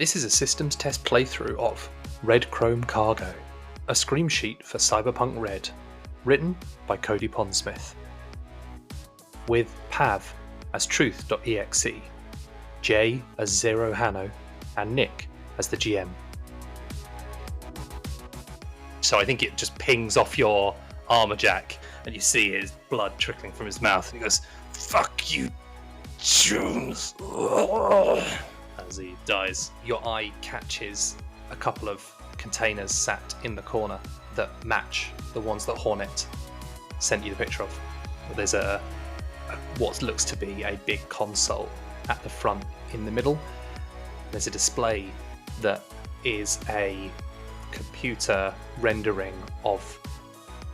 This is a systems test playthrough of Red Chrome Cargo, a Screamsheet for Cyberpunk Red, written by Cody Pondsmith. With Pav as Truth.exe, Jay as Zero Hanno, and Nick as the GM. So I think it just pings off your armor jack, and you see his blood trickling from his mouth, and he goes, "Fuck you, Chooms," as he dies. Your eye catches a couple of containers sat in the corner that match the ones that Hornet sent you the picture of. There's what looks to be a big console at the front in the middle. There's a display that is a computer rendering of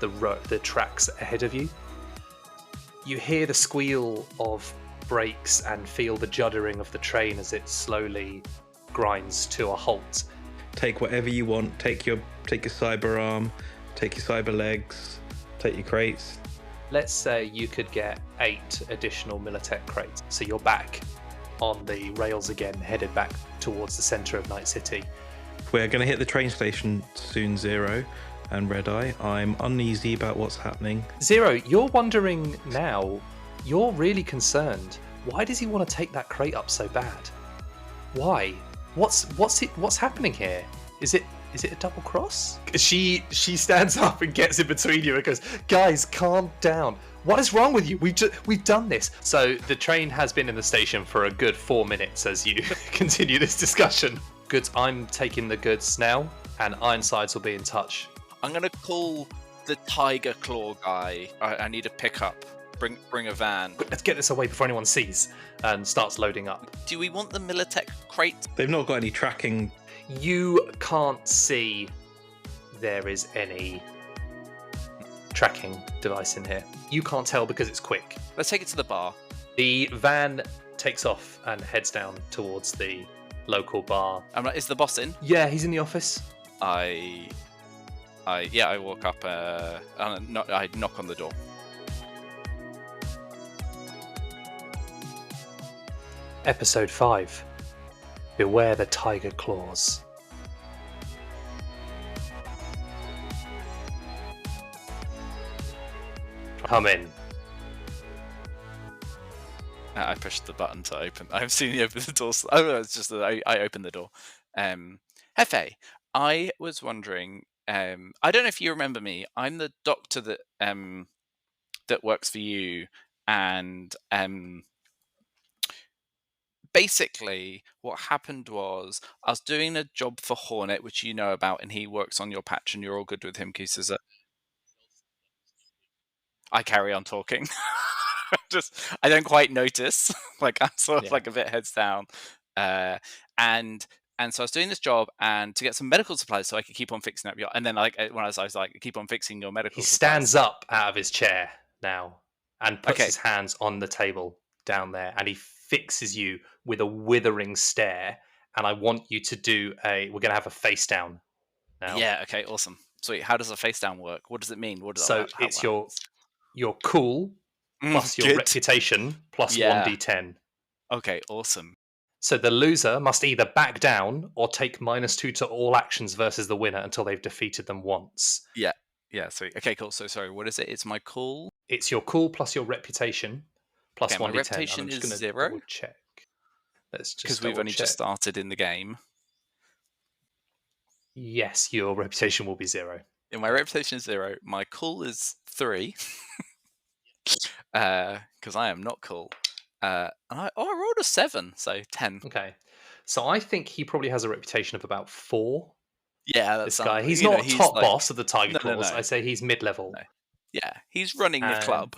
the tracks ahead of you. You hear the squeal of brakes and feel the juddering of the train as it slowly grinds to a halt. Take whatever you want. Take your cyber arm, take your cyber legs, take your crates. Let's say you could get 8 additional Militech crates, so you're back on the rails again, headed back towards the centre of Night City. We're going to hit the train station soon, Zero and Red Eye. I'm uneasy about what's happening. Zero, you're wondering now, you're really concerned. Why does he want to take that crate up so bad? Why? What's happening here? Is it a double cross? She stands up and gets in between you and goes, "Guys, calm down. What is wrong with you? We've done this." So the train has been in the station for a good 4 minutes as you continue this discussion. Goods, I'm taking the goods now, and Ironsides will be in touch. I'm gonna call the Tiger Claw guy. I need a pickup. Bring a van. Let's get this away before anyone sees, and starts loading up. Do we want the Militech crate? They've not got any tracking. You can't see there is any tracking device in here. You can't tell because it's quick. Let's take it to the bar. The van takes off and heads down towards the local bar. I'm like, is the boss in? Yeah, he's in the office. I walk up. I knock on the door. Episode 5. Beware the Tiger Claws. Come in. I pushed the button to open. I've seen you open the door. Oh no, it's just that I opened the door. Hefe, I was wondering. I don't know if you remember me. I'm the doctor that works for you, and basically what happened was I was doing a job for Hornet, which you know about, and he works on your patch, and you're all good with him because I carry on talking. I don't quite notice. Like I'm sort of like a bit heads down. And so I was doing this job and to get some medical supplies so I could keep on fixing up your. And then like when I was like, keep on fixing your medical. He supplies. stands up out of his chair now and puts his hands on the table down there, and he fixes you with a withering stare. And I want you to do we're going to have a face down now. Yeah. Okay. Awesome. Sweet. How does a face down work? What does it mean? It's your cool plus your reputation plus 1d10. Okay. Awesome. So the loser must either back down or take -2 to all actions versus the winner until they've defeated them once. Yeah. Yeah. Sweet. Okay. Cool. So sorry. What is it? It's my cool. It's your cool plus your reputation plus 1d10. My reputation is 0. Check. Let's just because we've only just started in the game. Yes, your reputation will be 0. Yeah, my reputation is 0. My cool is 3. Because I am not cool. I rolled a 7, so 10. Okay, so I think he probably has a reputation of about 4. Yeah, this guy. He's not top boss of the Tiger Claws. No. I say he's mid-level. No. Yeah, he's running the club.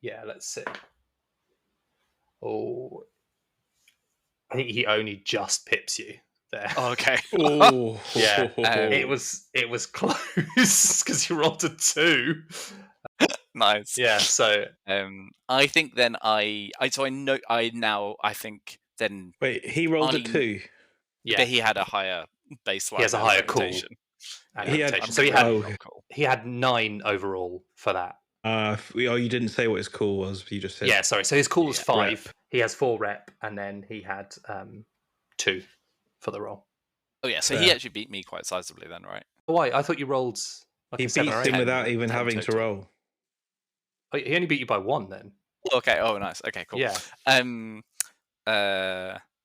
Yeah, let's see. Oh, I think he only just pips you there. Oh, okay. Oh, yeah. It was close because you rolled a 2. Nice. Yeah. So I think then I think then. Wait, he rolled a 2. Yeah, but he had a higher baseline. He has a higher cool. He had 9 overall for that. You didn't say what his cool was. You just said. Yeah, sorry. So his cool was 5. Rep. He has 4 rep, and then he had 2 for the roll. Oh yeah, so he actually beat me quite sizably then, right? Why? I thought you rolled like He a 7 or beats 8. him without 10, even 10 having to total. roll. Oh, he only beat you by 1 then. Okay. Oh, nice. Okay, cool. Yeah.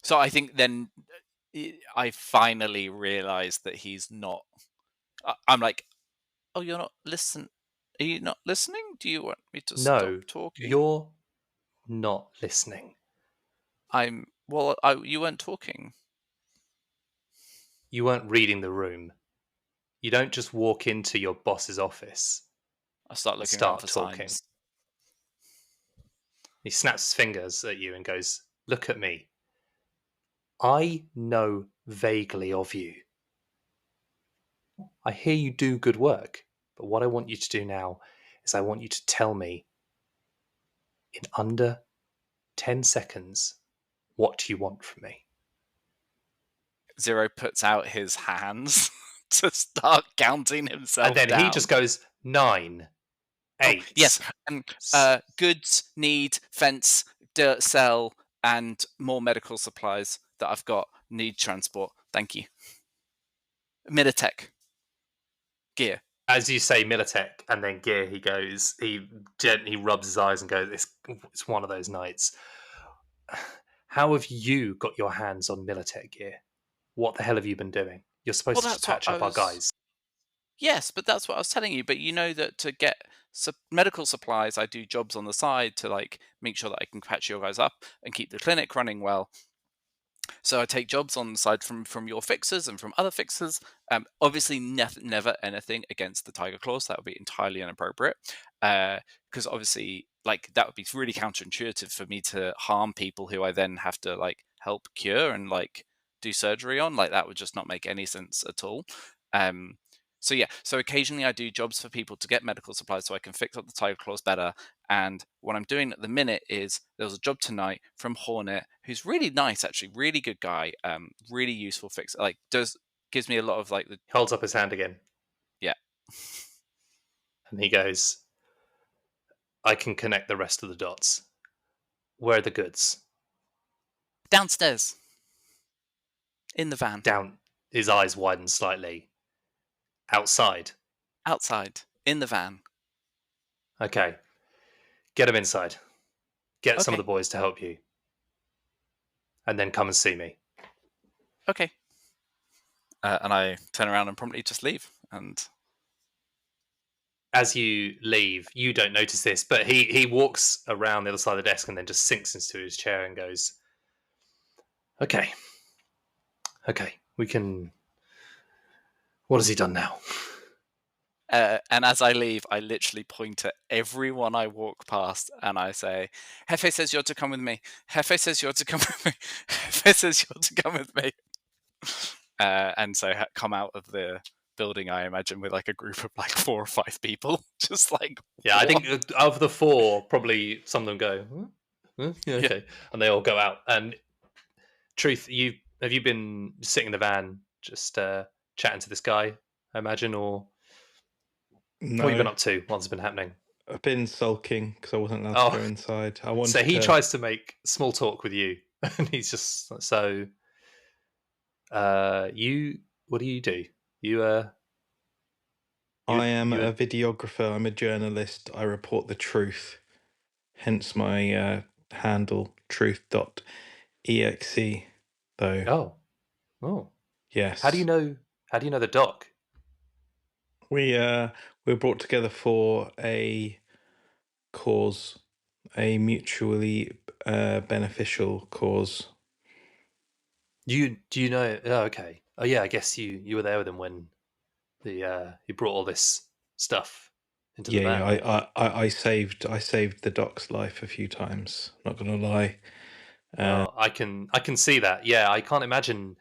So I think then I finally realized that he's not. I'm like, oh, you're not listen. Are you not listening? Do you want me to stop No, talking? you're not listening. Well. You weren't talking. You weren't reading the room. You don't just walk into your boss's office I start and looking around start for talking. signs. He snaps his fingers at you and goes, "Look at me. I know vaguely of you. I hear you do good work, but what I want you to do now is I want you to tell me in under 10 seconds what you want from me." Zero puts out his hands to start counting himself And then down. he just goes 9, 8. Oh, yes. Goods, need, fence, dirt, sell, and more medical supplies that I've got. Need transport. Thank you. Militech. Gear. As you say Militech and then gear, he goes, he gently rubs his eyes and goes, it's one of those nights. How have you got your hands on Militech gear? What the hell have you been doing? You're supposed to just patch up our guys. Yes, but that's what I was telling you. But you know that to get medical supplies, I do jobs on the side to like make sure that I can patch your guys up and keep the clinic running well. So I take jobs on the side from your fixers and from other fixers. Obviously, never anything against the Tyger clause. That would be entirely inappropriate. Because obviously, like that would be really counterintuitive for me to harm people who I then have to like help cure and like do surgery on. Like that would just not make any sense at all. So yeah, so occasionally I do jobs for people to get medical supplies so I can fix up the Tyger clause better. And what I'm doing at the minute is there was a job tonight from Hornet, who's really nice, actually, really good guy, really useful fix. Like gives me a lot of like the Holds up his hand again. Yeah. And he goes, I can connect the rest of the dots. Where are the goods? Downstairs. In the van. Down. His eyes widen slightly. Outside. Outside. In the van. Okay. Get him inside. Get some of Okay. the boys to help you. And then come and see me. Okay. And I turn around and promptly just leave. And as you leave, you don't notice this, but he walks around the other side of the desk and then just sinks into his chair and goes, Okay, we can. What has he done now? And as I leave, I literally point at everyone I walk past and I say, Hefe says you're to come with me. Hefe says you're to come with me. Hefe says you're to come with me. And so come out of the building, I imagine, with like a group of like 4 or 5 people. Just like, yeah, I think of the 4, probably some of them go, huh? Yeah, okay. Yeah. And they all go out. And Truth, have you been sitting in the van just chatting to this guy, I imagine, or no. What have you been up to? What's been happening? I've been sulking because I wasn't allowed to go inside. I wanted so he tries to make small talk with you, and he's just so. What do you do? I am a videographer. I'm a journalist. I report the truth. Hence my handle, truth.exe. Though. Oh. Yes. How do you know the doc? We were brought together for a cause, a mutually beneficial cause. Do you know? Oh, okay. Oh, yeah. I guess you were there with him when he brought all this stuff into the van. Yeah. I saved the doc's life a few times. Not gonna lie. I can see that. Yeah, I can't imagine.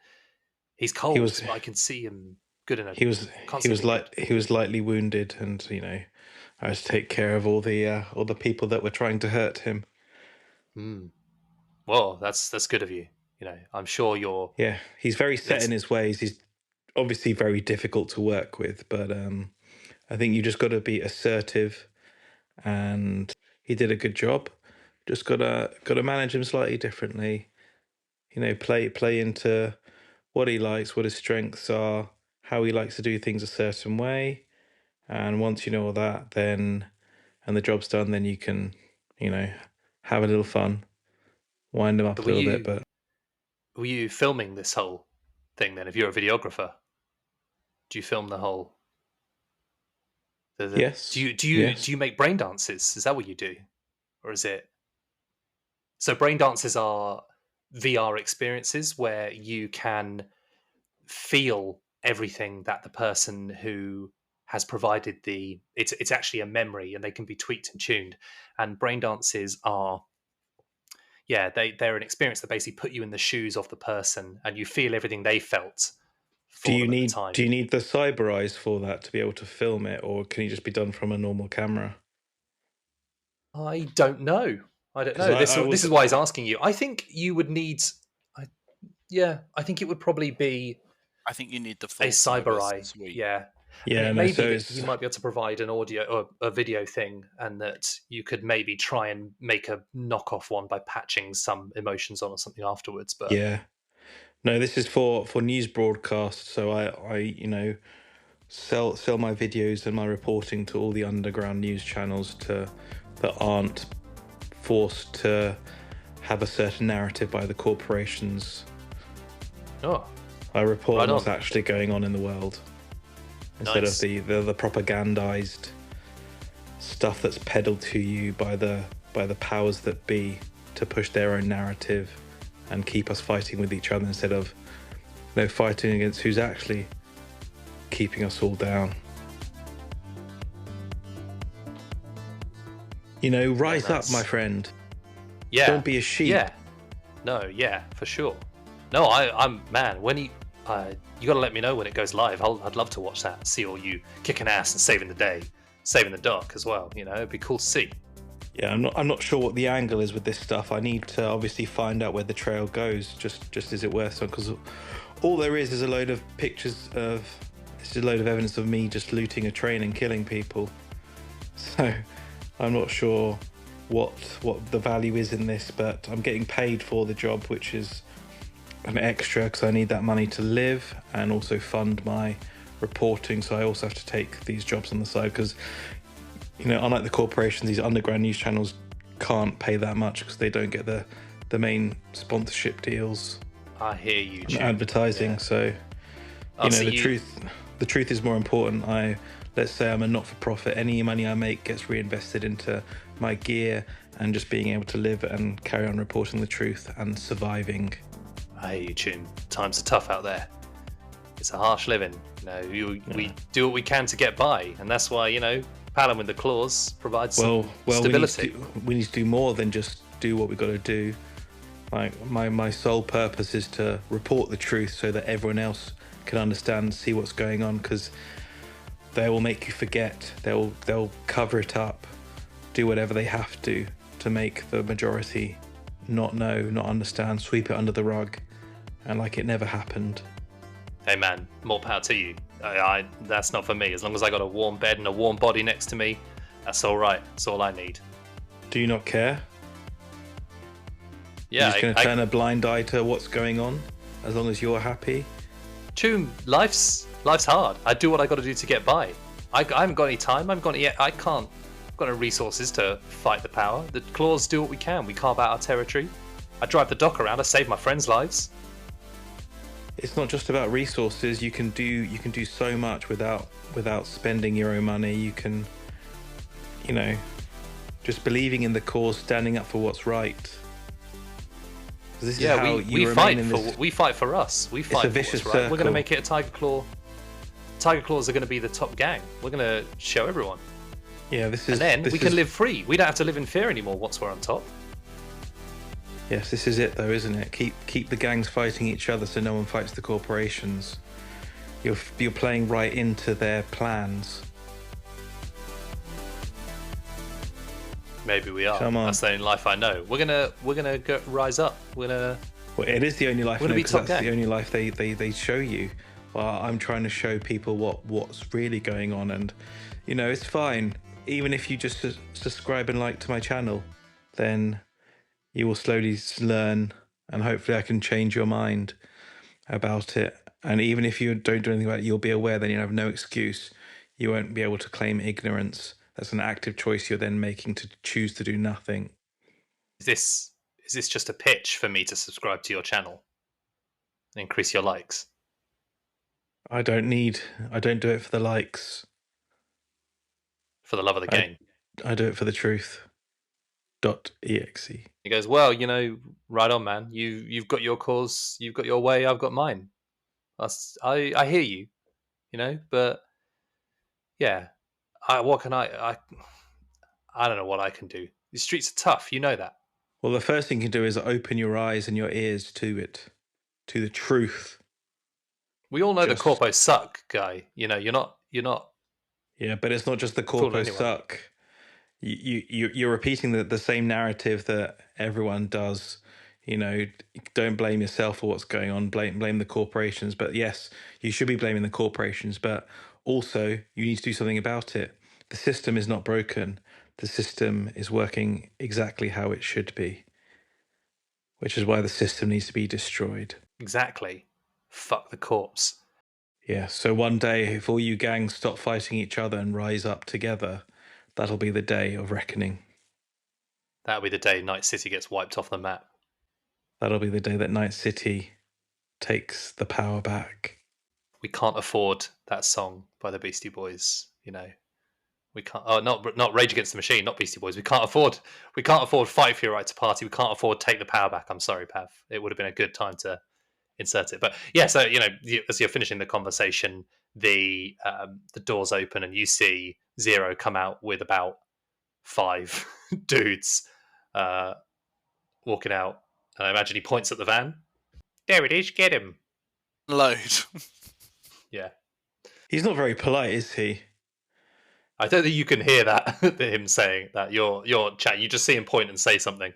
He's cold. But I can see him good enough. He was lightly wounded, and I had to take care of all the people that were trying to hurt him. Well, that's good of you. I'm sure you're. Yeah, he's very set in his ways. He's obviously very difficult to work with, but I think you just got to be assertive, and he did a good job. Just gotta manage him slightly differently. Play into what he likes, what his strengths are, how he likes to do things a certain way. And once you know all that, then, and the job's done, then you can, have a little fun, wind them up a Were little bit. you But were you filming this whole thing then? If you're a videographer, do you film the whole? yes, Do yes. you make brain dances? Is that what you do, or is it? So brain dances are VR experiences where you can feel everything that the person who has provided it's actually a memory, and they can be tweaked and tuned. And brain dances are, yeah, they're an experience that basically put you in the shoes of the person and you feel everything they felt Do for you them at the need time. do you need the cyber eyes for that to be able to film it, or can you just be done from a normal camera? I don't know. I don't Because know. I This was is why he's asking you. I think you would need. I, yeah, I think it would probably be I think you need the a full cyber cyber eye. suite. Yeah, and yeah, it no. may be So that it's you might be able to provide an audio or a video thing, and that you could maybe try and make a knockoff one by patching some emotions on or something afterwards. But yeah. No, this is for news broadcasts. So I sell my videos and my reporting to all the underground news channels that aren't forced to have a certain narrative by the corporations. oh, I report right on what's on. actually going on in the world instead Nice. of the propagandized stuff that's peddled to you by the powers that be to push their own narrative and keep us fighting with each other instead of fighting against who's actually keeping us all down. Rise up, nice. my friend. Yeah, Don't be a sheep. Yeah, no, yeah, for sure. No, I'm man. When you got to let me know when it goes live. I'd love to watch that. See all you kicking ass and saving the day, saving the dark as well. It'd be cool to see. Yeah, I'm not sure what the angle is with this stuff. I need to obviously find out where the trail goes. Just is it worth it? Because all there is a load of pictures of. It's a load of evidence of me just looting a train and killing people. So I'm not sure what the value is in this, but I'm getting paid for the job, which is an extra because I need that money to live and also fund my reporting. So I also have to take these jobs on the side because, unlike the corporations, these underground news channels can't pay that much because they don't get the main sponsorship deals I hear you. and advertising. Yeah. So the truth is more important. Let's say I'm a not-for-profit. Any money I make gets reinvested into my gear and just being able to live and carry on reporting the truth and surviving. I hear you, Chum. Times are tough out there. It's a harsh living. We do what we can to get by, and that's why paddling with the claws provides some stability. We need to do more than just do what we got to do. Like my sole purpose is to report the truth so that everyone else can understand, see what's going on, because they will make you forget. They'll cover it up, do whatever they have to make the majority not know, not understand, sweep it under the rug, and like it never happened. Hey man, more power to you. That's not for me. As long as I got a warm bed and a warm body next to me, that's all right. That's all I need. Do you not care? Yeah, You're just going to turn a blind eye to what's going on, as long as you're happy. Chum, life's hard. I do what I got to do to get by. I haven't got any time. I can't. I've got no resources to fight the power. The claws do what we can. We carve out our territory. I drive the dock around. I save my friends' lives. It's not just about resources. You can do so much without spending your own money. You can, just believing in the cause, standing up for what's right. This is how we fight for us. We fight for vicious what's right. We're going to circle. make it a Tiger Claw. Tiger Claws are going to be the top gang. We're going to show everyone. Yeah, And then we can live free. We don't have to live in fear anymore once we're on top. Yes, this is it though, isn't it? Keep the gangs fighting each other so no one fights the corporations. You're playing right into their plans. Maybe we are. Come on. That's the only life I know. We're gonna rise up. Well, it is the only life I know, be because top that's gang. the only life they show you. Well, I'm trying to show people what's really going on, and it's fine. Even if you just subscribe and like to my channel, then you will slowly learn, and hopefully I can change your mind about it. And even if you don't do anything about it, you'll be aware, then you'll have no excuse. You won't be able to claim ignorance. That's an active choice you're then making to choose to do nothing. Is this just a pitch for me to subscribe to your channel and increase your likes? I don't do it for the likes. For the love of the game. I do it for the truth. .exe. He goes, well, right on, man. You've got your cause, you've got your way, I've got mine. I hear you, but yeah, what can I don't know what I can do. The streets are tough, you know that. Well, the first thing you can do is open your eyes and your ears to it, to the truth. We all know the corpos suck, guy. You're not. Yeah, but it's not just the corpos suck. You're repeating the same narrative that everyone does. Don't blame yourself for what's going on. Blame the corporations. But yes, you should be blaming the corporations. But also, you need to do something about it. The system is not broken. The system is working exactly how it should be, which is why the system needs to be destroyed. Exactly. Fuck the corpse. Yeah, so one day, if all you gangs stop fighting each other and rise up together, that'll be the day of reckoning. That'll be the day Night City gets wiped off the map. That'll be the day that Night City takes the power back. We can't afford that song by the Beastie Boys, We can't. Oh, not Rage Against the Machine, not Beastie Boys. We can't afford Fight for Your Right to Party. We can't afford Take the Power Back. I'm sorry, Pav. It would have been a good time to insert it. But yeah, so as you're finishing the conversation, the doors open and you see Zero come out with about 5 dudes walking out, and I imagine he points at the van. There it is. Get him. Load. Yeah. He's not very polite, is he? I don't think you can hear that, him saying that. Your chat, you just see him point and say something,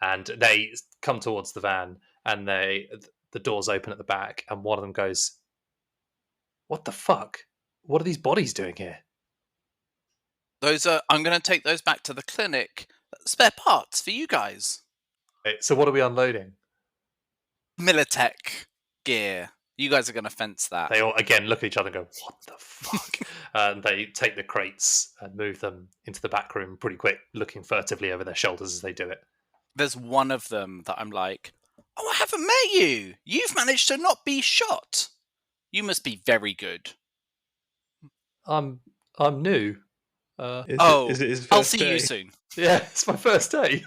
and they come towards the van, and the doors open at the back, and one of them goes, "What the fuck? What are these bodies doing here?" I'm going to take those back to the clinic. Spare parts for you guys. So what are we unloading? Militech gear. You guys are going to fence that. They all again look at each other and go, "What the fuck?" And they take the crates and move them into the back room pretty quick, looking furtively over their shoulders as they do it. There's one of them that I'm like, "Oh, I haven't met you. You've managed to not be shot. You must be very good." I'm new. Is it his first I'll see day? you soon. Yeah, it's my first day.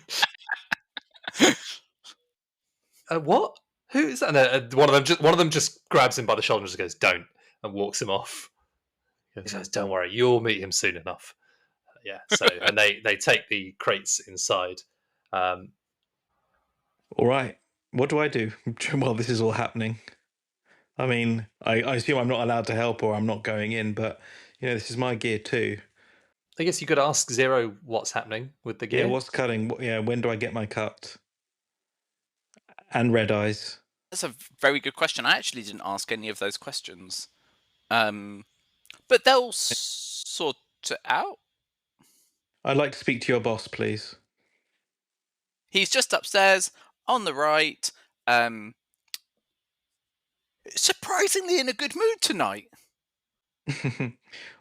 What? Who is that? And, one of them just grabs him by the shoulder and just goes, "Don't," and walks him off. He says, "Don't worry, you'll meet him soon enough." Yeah. So and they take the crates inside. All right. What do I do while this is all happening? I mean, I assume I'm not allowed to help or I'm not going in, but this is my gear too. I guess you could ask Zero what's happening with the gear. Yeah, what's cutting? Yeah, when do I get my cut? And red eyes. That's a very good question. I actually didn't ask any of those questions. But they'll sort it out. I'd like to speak to your boss, please. He's just upstairs on the right. Surprisingly in a good mood tonight.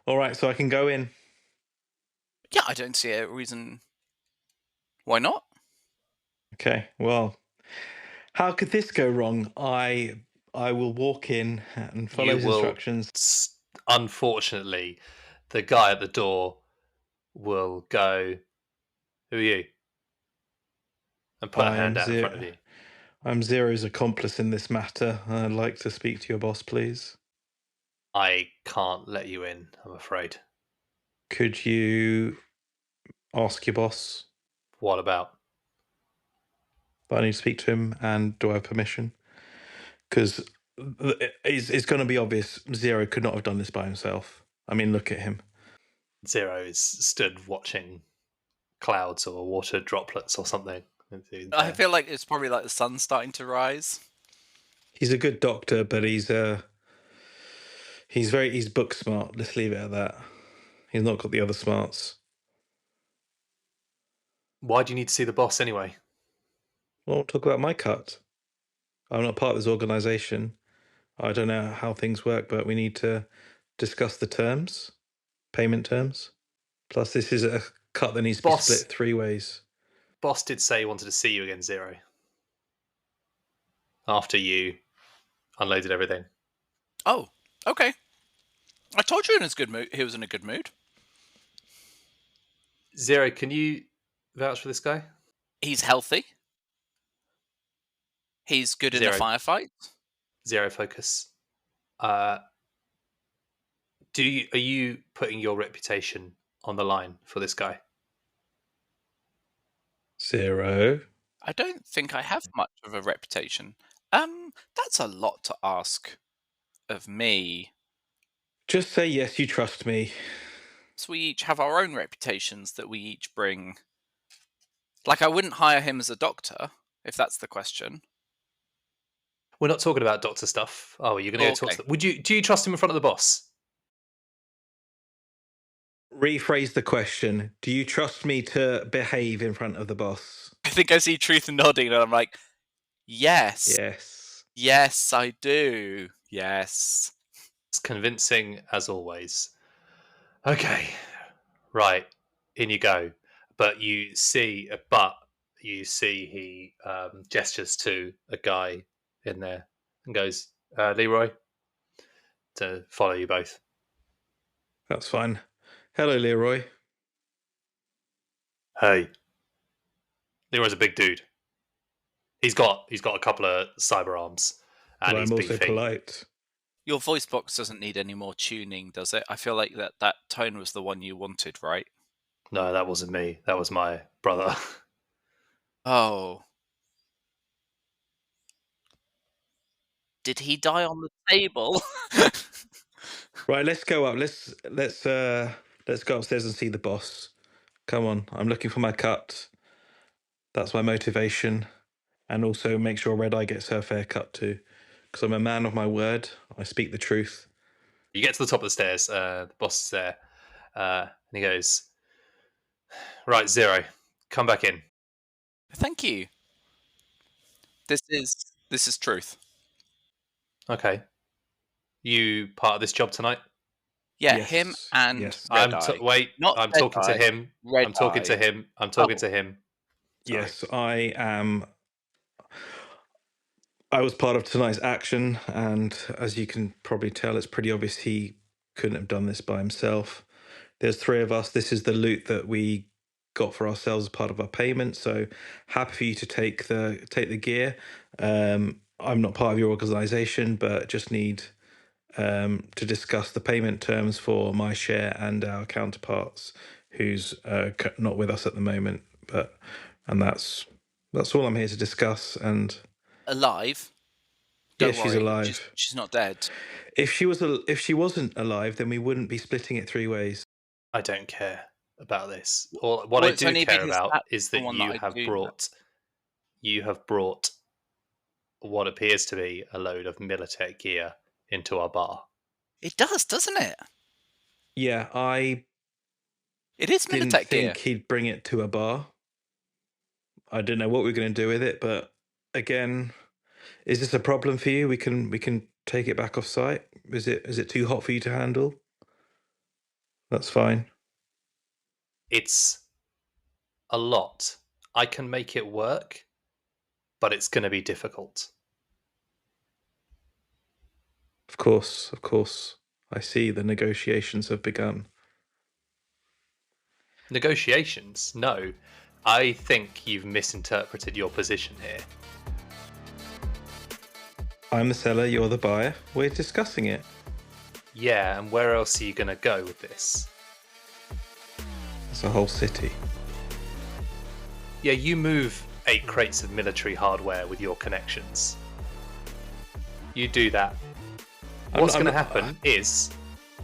All right, so I can go in. Yeah, I don't see a reason why not. Okay, well, how could this go wrong? I will walk in and follow his instructions. Unfortunately, the guy at the door will go, "Who are you?" and put a hand out in front of you. I'm Zero's accomplice in this matter. I'd like to speak to your boss, please. I can't let you in, I'm afraid. Could you ask your boss? What about? But I need to speak to him, and do I have permission? Because it's going to be obvious Zero could not have done this by himself. I mean, look at him. Zero is stood watching clouds or water droplets or something. I feel like it's probably like the sun's starting to rise. He's a good doctor, but he's book smart. Let's leave it at that. He's not got the other smarts. Why do you need to see the boss anyway? Well, talk about my cut. I'm not part of this organisation. I don't know how things work, but we need to discuss the terms, payment terms. Plus, this is a cut that needs to be Boss, split 3 ways. boss did say he wanted to see you again, Zero. After you unloaded everything. Oh, okay. I told you he was in a good mood. Zero, can you vouch for this guy? He's healthy. He's good in the Zero. firefight. Zero focus. Are you putting your reputation on the line for this guy? 0. I don't think I have much of a reputation. That's a lot to ask of me. Just say yes, you trust me. So we each have our own reputations that we each bring. Like, I wouldn't hire him as a doctor, if that's the question. We're not talking about doctor stuff. Oh, you're going to go talk Okay. to... Do you trust him in front of the boss? Rephrase the question. Do you trust me to behave in front of the boss? I think I see Truth nodding, and I'm like, yes. Yes. Yes, I do. Yes. It's convincing as always. Okay. Right. In you go. But you see he gestures to a guy in there and goes, Leroy, to follow you both. That's fine. Hello, Leroy. Hey. Leroy's a big dude. He's got a couple of cyber arms. And But he's I'm also beefy. polite. Your voice box doesn't need any more tuning, does it? I feel like that tone was the one you wanted, right? No, that wasn't me. That was my brother. Oh. Did he die on the table? Right, let's go up. Let's go upstairs and see the boss. Come on, I'm looking for my cut. That's my motivation. And also make sure Red Eye gets her fair cut too. Because I'm a man of my word. I speak the truth. You get to the top of the stairs. The boss is there. And he goes, right, Zero, come back in. Thank you. This is Truth. Okay. You part of this job tonight? Yeah, Yes, him and yes. Red Eye. Wait, Not I'm Red talking to Eye, him. Red I'm talking Eye. to him. I'm talking Oh. to him. Sorry. Yes, I was part of tonight's action, and as you can probably tell, it's pretty obvious he couldn't have done this by himself. There's 3 of us. This is the loot that we got for ourselves as part of our payment. So happy for you to take the gear. I'm not part of your organisation, but just need to discuss the payment terms for my share and our counterparts, who's not with us at the moment. And that's all I'm here to discuss. And Alive. yeah, Don't she's worry, alive. She's not dead. If she wasn't alive, then we wouldn't be splitting it 3 ways. I don't care about this. What Well, I it's do only care because about that's is the that one that I do you have brought what appears to be a load of Militech gear into our bar. It does, doesn't it? Yeah, I It is didn't Militech think gear. he'd bring it to a bar. I didn't know what we were going to do with it, but again, is this a problem for you? We can take it back off site. Is it too hot for you to handle? That's fine. It's a lot. I can make it work, but it's going to be difficult. Of course. I see the negotiations have begun. Negotiations? No. I think you've misinterpreted your position here. I'm the seller, you're the buyer. We're discussing it. Yeah, and where else are you going to go with this? It's a whole city. Yeah, you move 8 crates of military hardware with your connections. You do that. What's going to happen is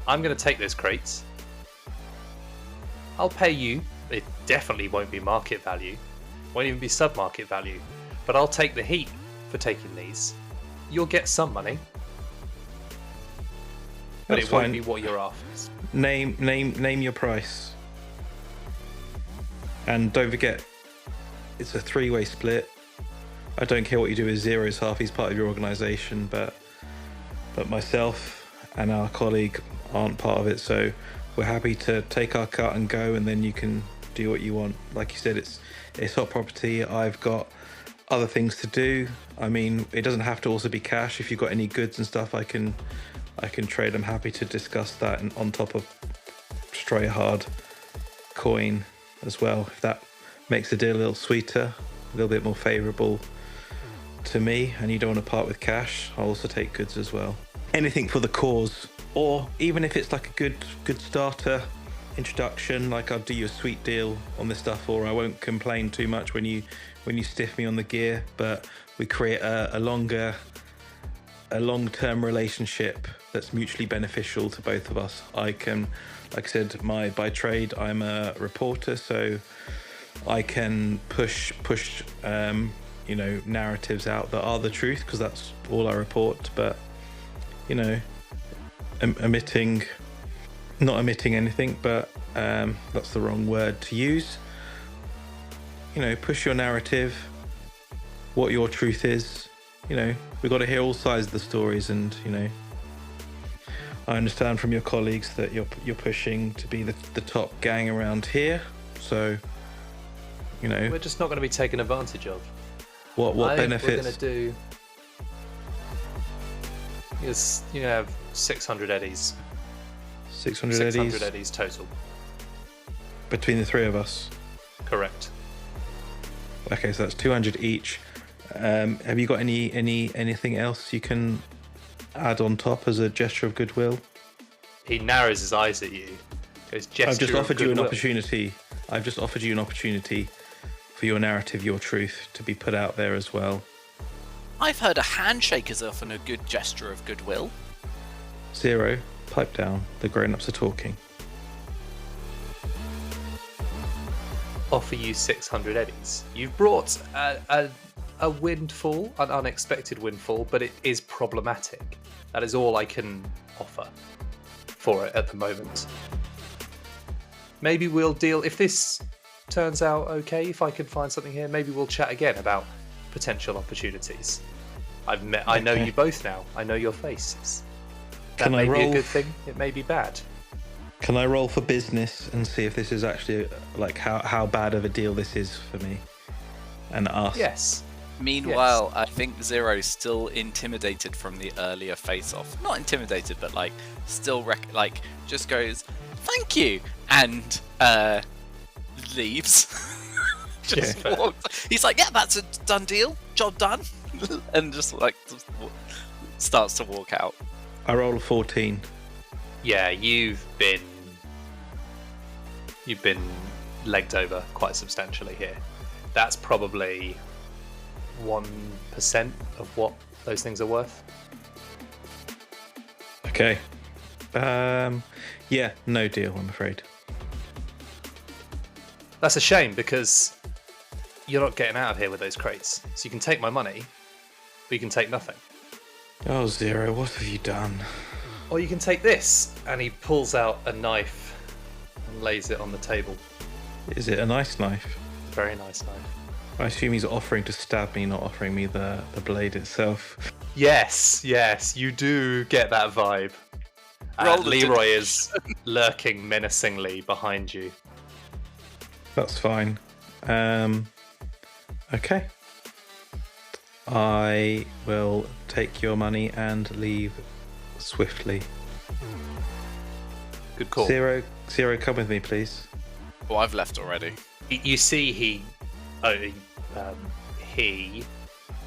I'm going to take those crates. I'll pay you. It definitely won't be market value. Won't even be sub-market value. But I'll take the heat for taking these. You'll get some money. But That's it won't fine. be what you're after. Name your price. And don't forget, it's a 3-way split. I don't care what you do with Zero, it's half, he's part of your organisation, but but myself and our colleague aren't part of it, so we're happy to take our cut and go, and then you can do what you want. Like you said, it's hot property. I've got other things to do. I mean, it doesn't have to also be cash. If you've got any goods and stuff, I can trade. I'm happy to discuss that, and on top of straight hard coin as well, if that makes the deal a little sweeter, a little bit more favorable to me, and you don't want to part with cash, I'll also take goods as well. Anything for the cause, or even if it's like a good starter introduction, like I'll do you a sweet deal on this stuff, or I won't complain too much when you stiff me on the gear, but we create a long-term relationship that's mutually beneficial to both of us. I can, like I said, by trade I'm a reporter, so I can push narratives out that are the truth, because that's all I report. But not omitting anything, but that's the wrong word to use. Push your narrative, what your truth is. We've got to hear all sides of the stories, and I understand from your colleagues that you're pushing to be the top gang around here, so we're just not going to be taken advantage of. What benefits? We're going to do is have 600 eddies. 600 eddies total between the three of us. Correct. Okay, so that's 200 each. Have you got anything else you can add on top as a gesture of goodwill? He narrows his eyes at you. Goes, gesture I've just offered you an goodwill. opportunity. I've just offered you an opportunity for your narrative, your truth, to be put out there as well. I've heard a handshake is often a good gesture of goodwill. Zero, pipe down. The grown-ups are talking. Offer you 600 eddies. You've brought a windfall, an unexpected windfall, but it is problematic. That is all I can offer for it at the moment. Maybe we'll deal, if this turns out okay, if I can find something here, maybe we'll chat again about potential opportunities. I know you both now. I know your faces. That may be a good thing. It may be bad. Can I roll for business and see if this is actually like how bad of a deal this is for me and us? Yes. Meanwhile, yes. I think Zero's still intimidated from the earlier face-off. Not intimidated, but still just goes, "Thank you," and leaves. Just walks. He's like, "Yeah, that's a done deal. Job done," and just starts to walk out. I roll a 14. Yeah, you've been legged over quite substantially here. That's probably 1% of what those things are worth. Okay. Yeah, no deal, I'm afraid. That's a shame, because you're not getting out of here with those crates. So you can take my money, but you can take nothing. Oh, Zero, what have you done? Or you can take this. And he pulls out a knife and lays it on the table. Is it a nice knife? Very nice knife. I assume he's offering to stab me, not offering me the blade itself. Yes, you do get that vibe. Leroy is lurking menacingly behind you. That's fine. Okay. I will take your money and leave swiftly. Good call. Zero, come with me, please. Oh, I've left already. You see he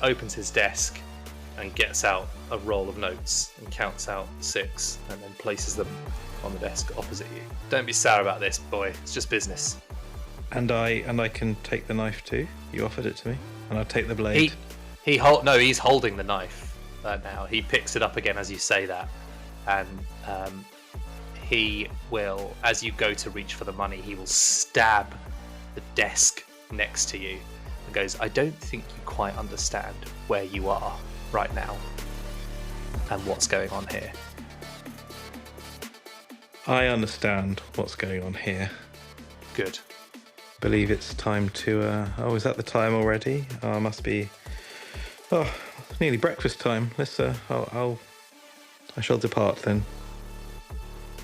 opens his desk and gets out a roll of notes and counts out 6 and then places them on the desk opposite you. Don't be sour about this, boy. It's just business. And I can take the knife too. You offered it to me, and I'll take the blade. He's holding the knife now. He picks it up again as you say that, and he will, as you go to reach for the money, he will stab the desk next to you and goes, "I don't think you quite understand where you are right now and what's going on here." I understand what's going on here. Good. Believe it's time to is that the time already? Must be nearly breakfast time. Let's I'll I shall depart then.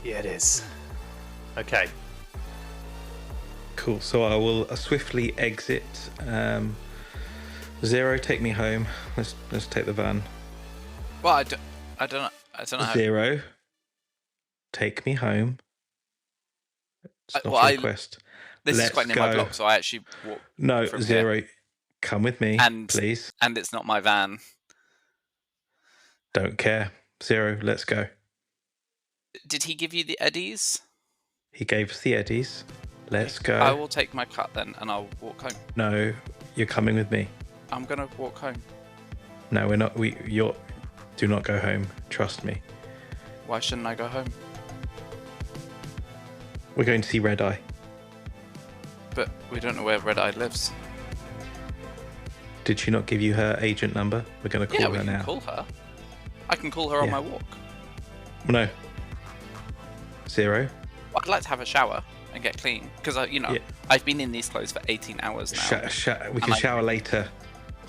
Yeah, it is. Okay. Cool. So I will swiftly exit. Zero, take me home. Let's take the van. Well, I don't know how. Zero, take me home. It's not well, a request. This Let's is quite near go. my block, so I actually walk. No, from Zero, here. come with me, And please. And it's not my van. Don't care. Zero, let's go. Did he give you the eddies? He gave us the eddies. Let's go. I will take my cut then, and I'll walk home. No, you're coming with me. I'm gonna walk home. No, we're not. Do not go home. Trust me. Why shouldn't I go home? We're going to see Red Eye. But we don't know where Red Eye lives. Did she not give you her agent number? We're going to call her now. Yeah, we can call her. I can call her on my walk. No. Zero. Well, I'd like to have a shower and get clean because I've been in these clothes for 18 hours now. We can shower later.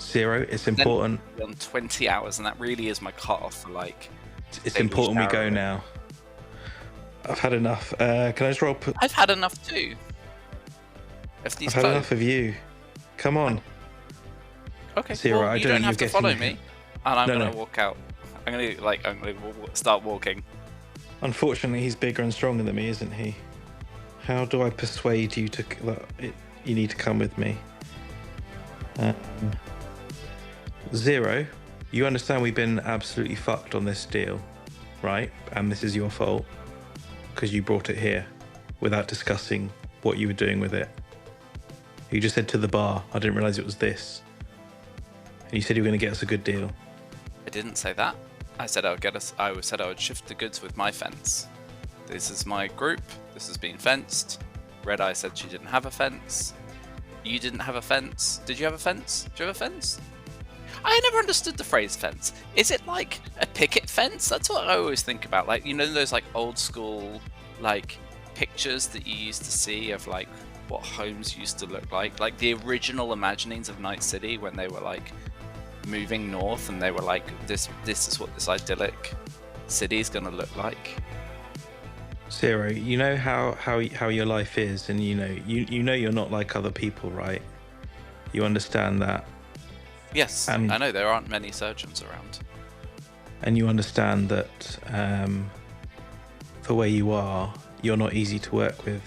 Zero. It's important. On 20 hours, and that really is my cut-off for It's important we go now. I've had enough. Can I just roll? I've had enough too. I've had enough of you. Come on. Okay. Zero. Well, I you don't have you're to getting follow me, and I'm gonna No. walk out. I'm gonna start walking. Unfortunately, he's bigger and stronger than me, isn't he? How do I persuade you to? You need to come with me. Zero. You understand we've been absolutely fucked on this deal, right? And this is your fault because you brought it here without discussing what you were doing with it. You just said to the bar, I didn't realize it was this. And you said you were going to get us a good deal. I didn't say that. I said I would shift the goods with my fence. This is my group. This has been fenced. Red Eye said she didn't have a fence. You didn't have a fence. Did you have a fence? Do you have a fence? I never understood the phrase fence. Is it like a picket fence? That's what I always think about. Like, you know, those like old school like pictures that you used to see of like what homes used to look like the original imaginings of Night City when they were like moving north and they were like this is what this idyllic city is gonna look like. Zero, you know how your life is, and you know you're not like other people, right? You understand that. Yes, and I know there aren't many surgeons around. And you understand that the way you are, you're not easy to work with.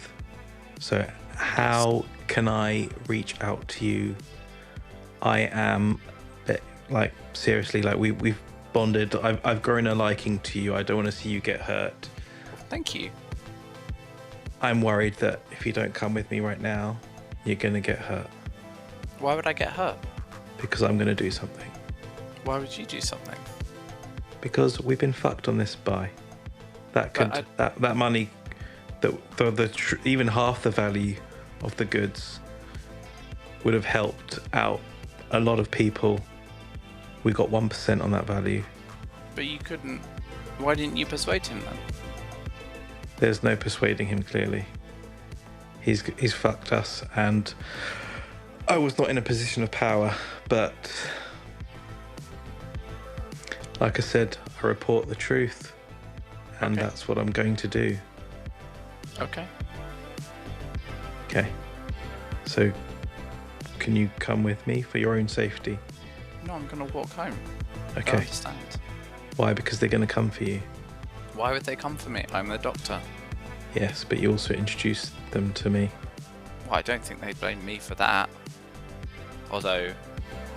So how can I reach out to you? I am, like, seriously, like we've bonded. I've grown a liking to you. I don't want to see you get hurt. Thank you. I'm worried that if you don't come with me right now, you're going to get hurt. Why would I get hurt? Because I'm going to do something. Why would you do something? Because we've been fucked on this buy. That could that money, even half the value of the goods would have helped out a lot of people. We got 1% on that value. But you couldn't. Why didn't you persuade him then? There's no persuading him, clearly. He's fucked us, and I was not in a position of power, but like I said, I report the truth, and Okay. that's what I'm going to do. Okay. Okay. So, can you come with me for your own safety? No, I'm gonna walk home. I Okay. understand. Why? Because they're going to come for you. Why would they come for me? I'm the doctor. Yes, but you also introduced them to me. Well, I don't think they'd blame me for that. Although,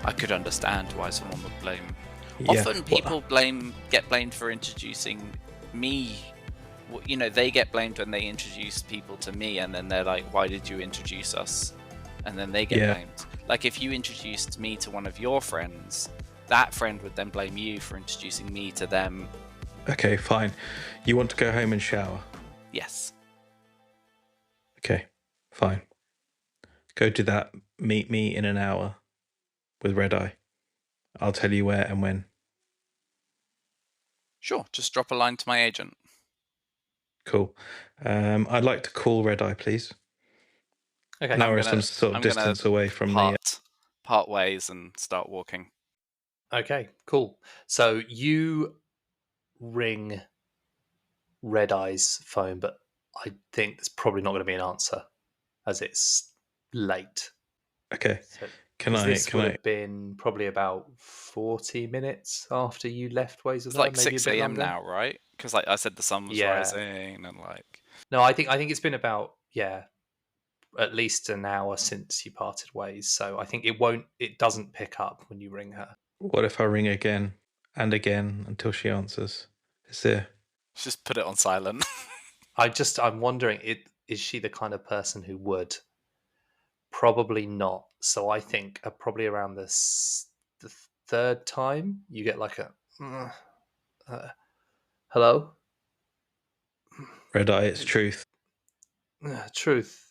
I could understand why someone would blame. Yeah, Often people get blamed for introducing me. You know, they get blamed when they introduce people to me, and then they're like, "Why did you introduce us?" And then they get blamed. Like if you introduced me to one of your friends, that friend would then blame you for introducing me to them. Okay, fine. You want to go home and shower? Yes. Okay, fine. Go do that. Meet me in an hour with Red Eye. I'll tell you where and when. Sure. Just drop a line to my agent. Cool. I'd like to call Red Eye, please. Okay. Now we're some sort of distance away from part ways and start walking. Okay, cool. So you ring Red Eye's phone, but I think there's probably not going to be an answer as it's late. Okay. So, Can because I? this would have been probably about 40 minutes after you left Ways of It's There, like maybe a 6 bit a.m. longer. now, right? Because like I said, the sun was Yeah. rising and like. No, I think it's been about at least an hour since you parted ways. So I think it doesn't pick up when you ring her. What if I ring again and again until she answers? Is there? Just put it on silent. I'm wondering, is she the kind of person who would? Probably not. So I think probably around the third time you get like a hello, Red Eye, it's truth. truth.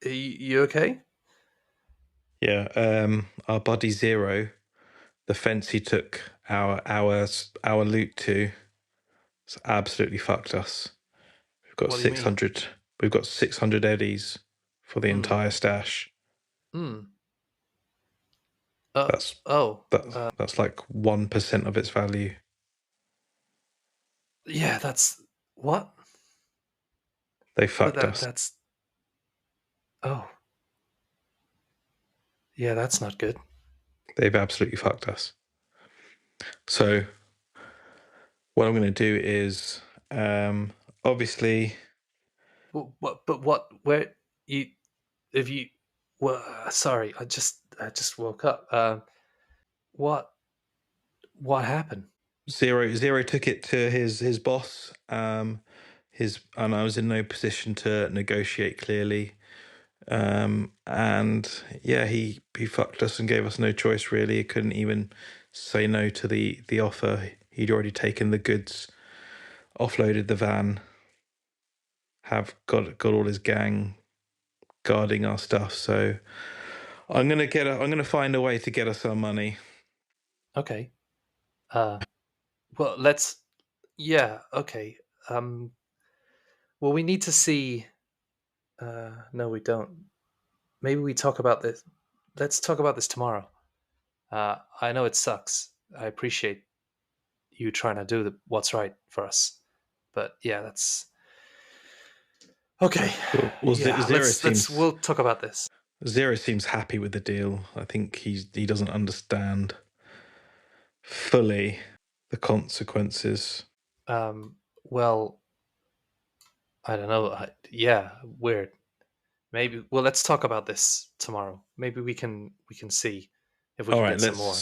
You okay? Yeah. Our buddy Zero, the fence he took our loot to, it's absolutely fucked us. We've got What do you mean? 600. We've got 600 eddies for the entire stash. Hmm. That's Oh. that's like 1% of its value. Yeah. That's what. They But fucked us. that's. Oh. Yeah, that's not good. They've absolutely fucked us. So what I'm going to do is, obviously, What? But what? Where you? If you? Well, sorry. I just woke up. What? What happened? Zero took it to his boss. And I was in no position to negotiate clearly. And yeah, he fucked us and gave us no choice really. He couldn't even say no to the offer. He'd already taken the goods, offloaded the van, have got all his gang guarding our stuff. So I'm gonna find a way to get us some money. Okay. Well, let's. Yeah. Okay. Well, we need to see. No, we don't. Maybe we talk about this. Let's talk about this tomorrow. I know it sucks. I appreciate you trying to do what's right for us, but yeah, that's okay. Well, Yeah, we'll talk about this. Zero seems happy with the deal. I think he doesn't understand fully the consequences. Well, I don't know. Yeah, weird. Maybe. Well, let's talk about this tomorrow. Maybe we can see if we All can right, get some more.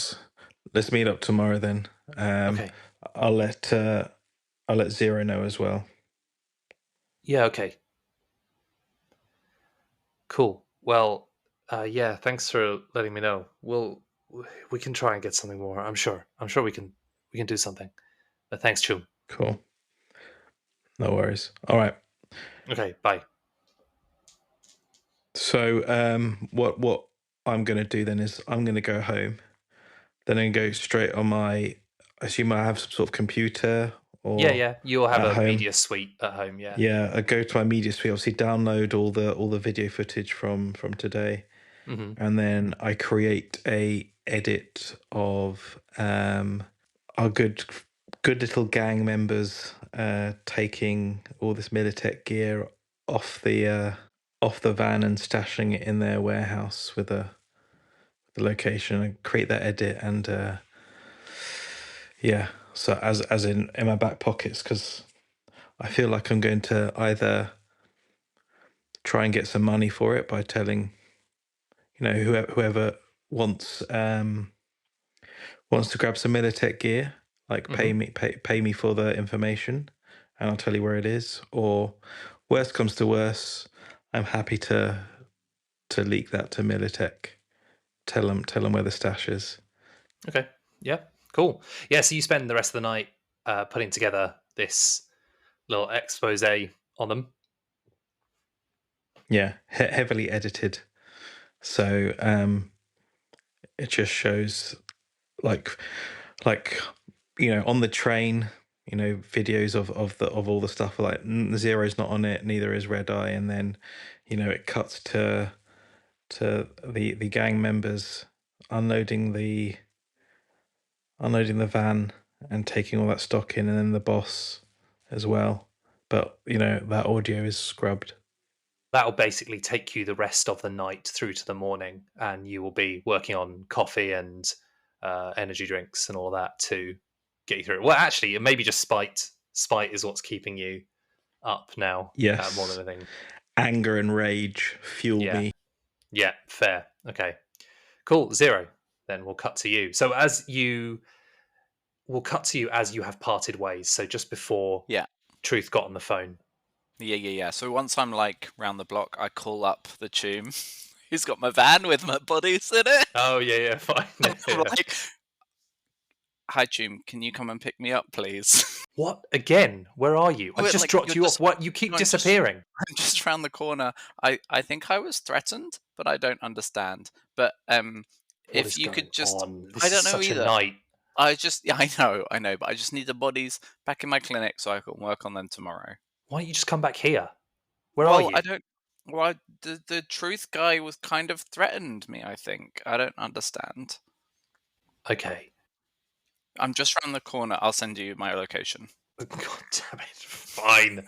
let's meet up tomorrow then. Okay. I'll let Zero know as well. Yeah. Okay. Cool. Well, yeah. Thanks for letting me know. We can try and get something more. I'm sure. We can do something. But thanks, Choom. Cool. No worries. All right. Okay. Bye. So what I'm gonna do then is I'm gonna go home. Then I can go straight on my. I assume I have some sort of computer Yeah. or Yeah. You'll have at a home. media suite at home. Yeah. Yeah, I go to my media suite. Obviously, download all the video footage from today, Hmm. and then I create a edit of our good little gang members taking all this Militech gear off the van and stashing it in their warehouse with the location. And create that edit and yeah. So as in my back pockets because I feel like I'm going to either try and get some money for it by telling whoever wants wants to grab some Militech gear, like Hmm. pay me for the information, and I'll tell you where it is. Or worst comes to worst, I'm happy to leak that to Militech. Tell them where the stash is. Okay. Yeah. Cool. Yeah. So you spend the rest of the night putting together this little expose on them. Yeah, heavily edited. So it just shows like like on the train, videos of all the stuff like Zero's not on it, neither is Red Eye, and then it cuts to the gang members unloading the van and taking all that stock in, and then the boss as well. But that audio is scrubbed. That'll basically take you the rest of the night through to the morning, and you will be working on coffee and energy drinks and all that to get you through it. Well, actually, it may be just spite. Spite is what's keeping you up now, Yes. more than anything. Anger and rage fuel me. Yeah, fair. Okay, cool. 0. Then we'll cut to you. So we'll cut to you as you have parted ways. So just before Truth got on the phone. Yeah. So once I'm like round the block, I call up the Choom. Who's got my van with my bodies in it? Oh yeah, fine. I'm like, hi Choom, can you come and pick me up, please? What again? Where are you? I've just dropped you off. What? You keep disappearing. I'm just round the corner. I think I was threatened, but I don't understand. But if you could just, I don't know either. I know, but I just need the bodies back in my clinic so I can work on them tomorrow. Why don't you just come back here? Where are you? I don't. Well, the truth guy was kind of threatened me. I think I don't understand. Okay. I'm just round the corner. I'll send you my location. God damn it! Fine.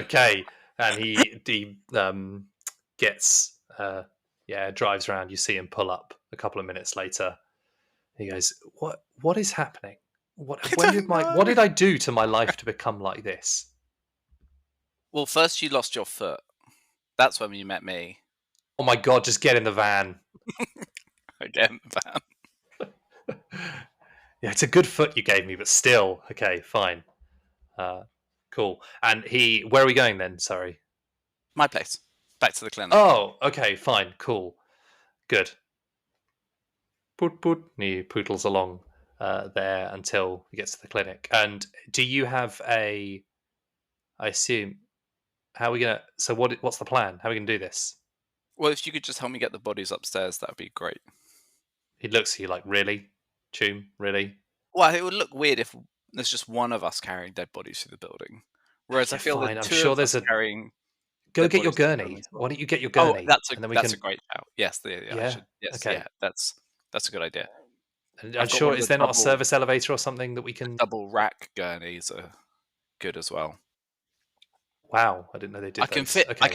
Okay. And he gets drives around. You see him pull up a couple of minutes later. He goes, What is happening? What did I do to my life to become like this? Well, first you lost your foot. That's when you met me. Oh my God! Just get in the van. I get in the van. Yeah, it's a good foot you gave me, but still, okay, fine. Cool. And where are we going then? Sorry. My place. Back to the clinic. Oh, okay, fine, cool, good. Put. And he poodles along there until he gets to the clinic. And do you have I assume, how are we gonna? So what's the plan? How are we gonna do this? Well, if you could just help me get the bodies upstairs, that would be great. He looks at you like, really, Choom, really? Well, it would look weird if there's just one of us carrying dead bodies through the building. Whereas I feel that two of us carrying. Go get your gurney. Why don't you get your gurney? Oh, that's a great shout. Yes, okay. Yeah, that's a good idea. I'm sure. Is there not a service elevator or something that we can? Double rack gurneys are good as well. Wow, I didn't know they did. I can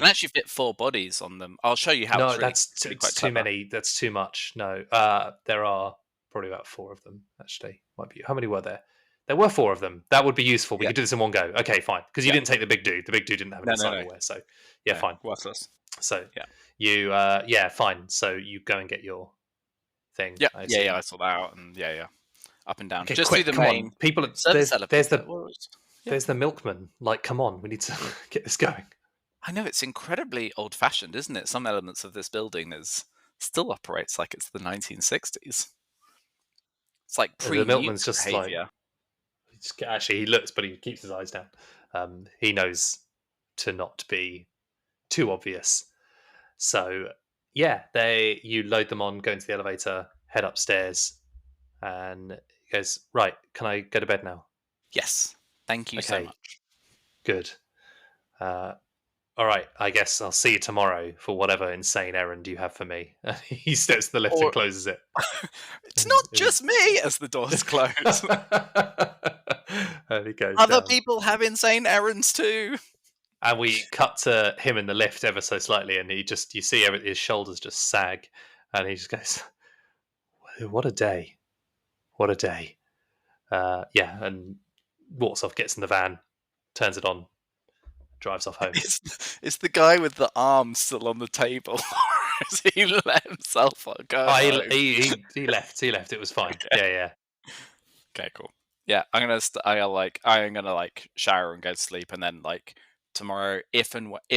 actually fit 4 bodies on them. I'll show you how. No, it's really, that's really too clever. many. That's too much. No, there are probably about 4 of them. Actually, might be. How many were there? There were 4 of them. That would be useful. We could do this in one go. Okay, fine. Because you didn't take the big dude. The big dude didn't have any cyberware. So fine. Worthless. So you fine. So you go and get your thing. Yeah, I saw that out, and up and down. Okay, just quick, through the come main. On. People, there's the milkman. Like, come on, we need to get this going. I know, it's incredibly old-fashioned, isn't it? Some elements of this building still operates like it's the 1960s. It's like the milkman's just behavior. Like, actually, he looks, but he keeps his eyes down. He knows to not be too obvious. So you load them on, go into the elevator, head upstairs, and he goes, right, can I go to bed now? Yes. Thank you so much. Good. All right, I guess I'll see you tomorrow for whatever insane errand you have for me. He steps to the lift and closes it. It's not just me, as the doors close. And he goes Other down. people have insane errands too. And we cut to him in the lift ever so slightly, and you see his shoulders just sag, and he just goes, "What a day! What a day!" And walks off, gets in the van, turns it on, drives off home. Is the guy with the arm still on the table? Has he let himself go? He left. It was fine. Okay. Yeah. Okay, cool. Yeah, I'm gonna shower and go to sleep, and then tomorrow, if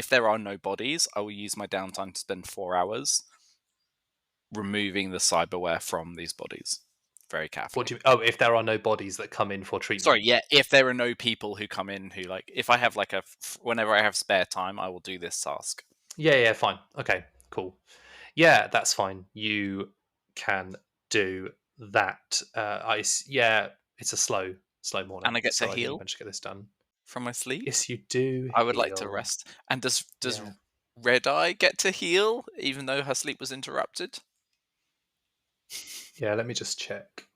there are no bodies, I will use my downtime to spend 4 hours removing the cyberware from these bodies. Very carefully. What do you? Oh, if there are no bodies that come in for treatment. Sorry, yeah. If there are no people who come in who if I have whenever I have spare time, I will do this task. Yeah, fine. Okay, cool. Yeah, that's fine. You can do that. It's a slow morning. And I get to heal. I managed to get this done from my sleep. Yes, you do. I would like to rest. And does Red Eye get to heal even though her sleep was interrupted? Yeah, let me just check.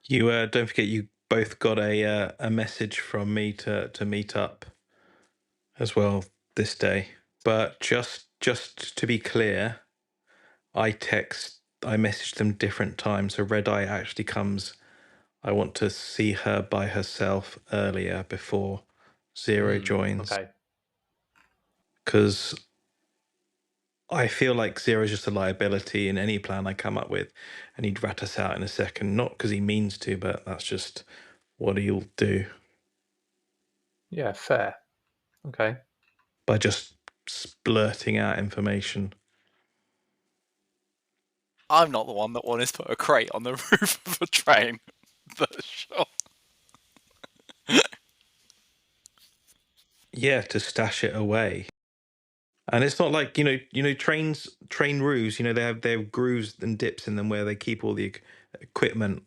You don't forget you both got a message from me to meet up as well this day. But just to be clear, I messaged them different times. So Red Eye actually comes. I want to see her by herself earlier before Zero joins. Okay. Because I feel like Zero's just a liability in any plan I come up with, and he'd rat us out in a second. Not because he means to, but that's just what he'll do. Yeah, fair. Okay. By just splurting out information. I'm not the one that wanted to put a crate on the roof of a train, but sure. Yeah, to stash it away. And it's not like, train roofs, they have grooves and dips in them where they keep all the equipment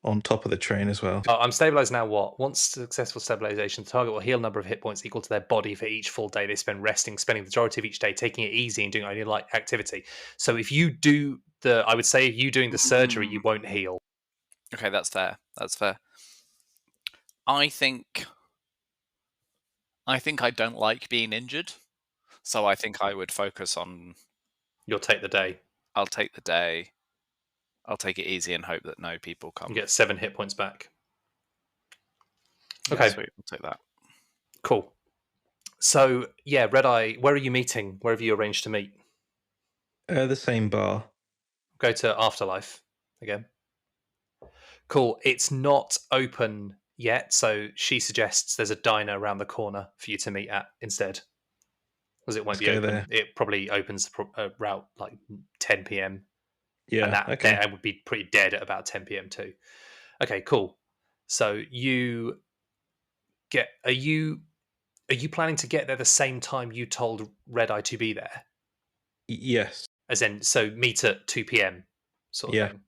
on top of the train as well. I'm stabilized now. Once successful stabilization, the target will heal a number of hit points equal to their body for each full day they spend resting, spending the majority of each day taking it easy and doing only light activity. So if you do I would say if you doing the surgery, you won't heal. Okay, that's fair. That's fair. I think I don't like being injured, so I think I would focus on. You'll take the day. I'll take the day. I'll take it easy and hope that no people come. You get 7 hit points back. Yeah, Okay, sweet. I'll take that. cool. So yeah, Red Eye, where are you meeting? Where have you arranged to meet? The same bar. Go to Afterlife again. Cool. It's not open yet, so she suggests there's a diner around the corner for you to meet at instead, because it won't be go open. there. It probably opens route like 10 p.m. Yeah, and that okay. there would be pretty dead at about 10 p.m. too. Okay, cool. So you get are you planning to get there the same time you told Red Eye to be there? Yes. As in, so meet at 2 p.m. sort of Yeah. thing.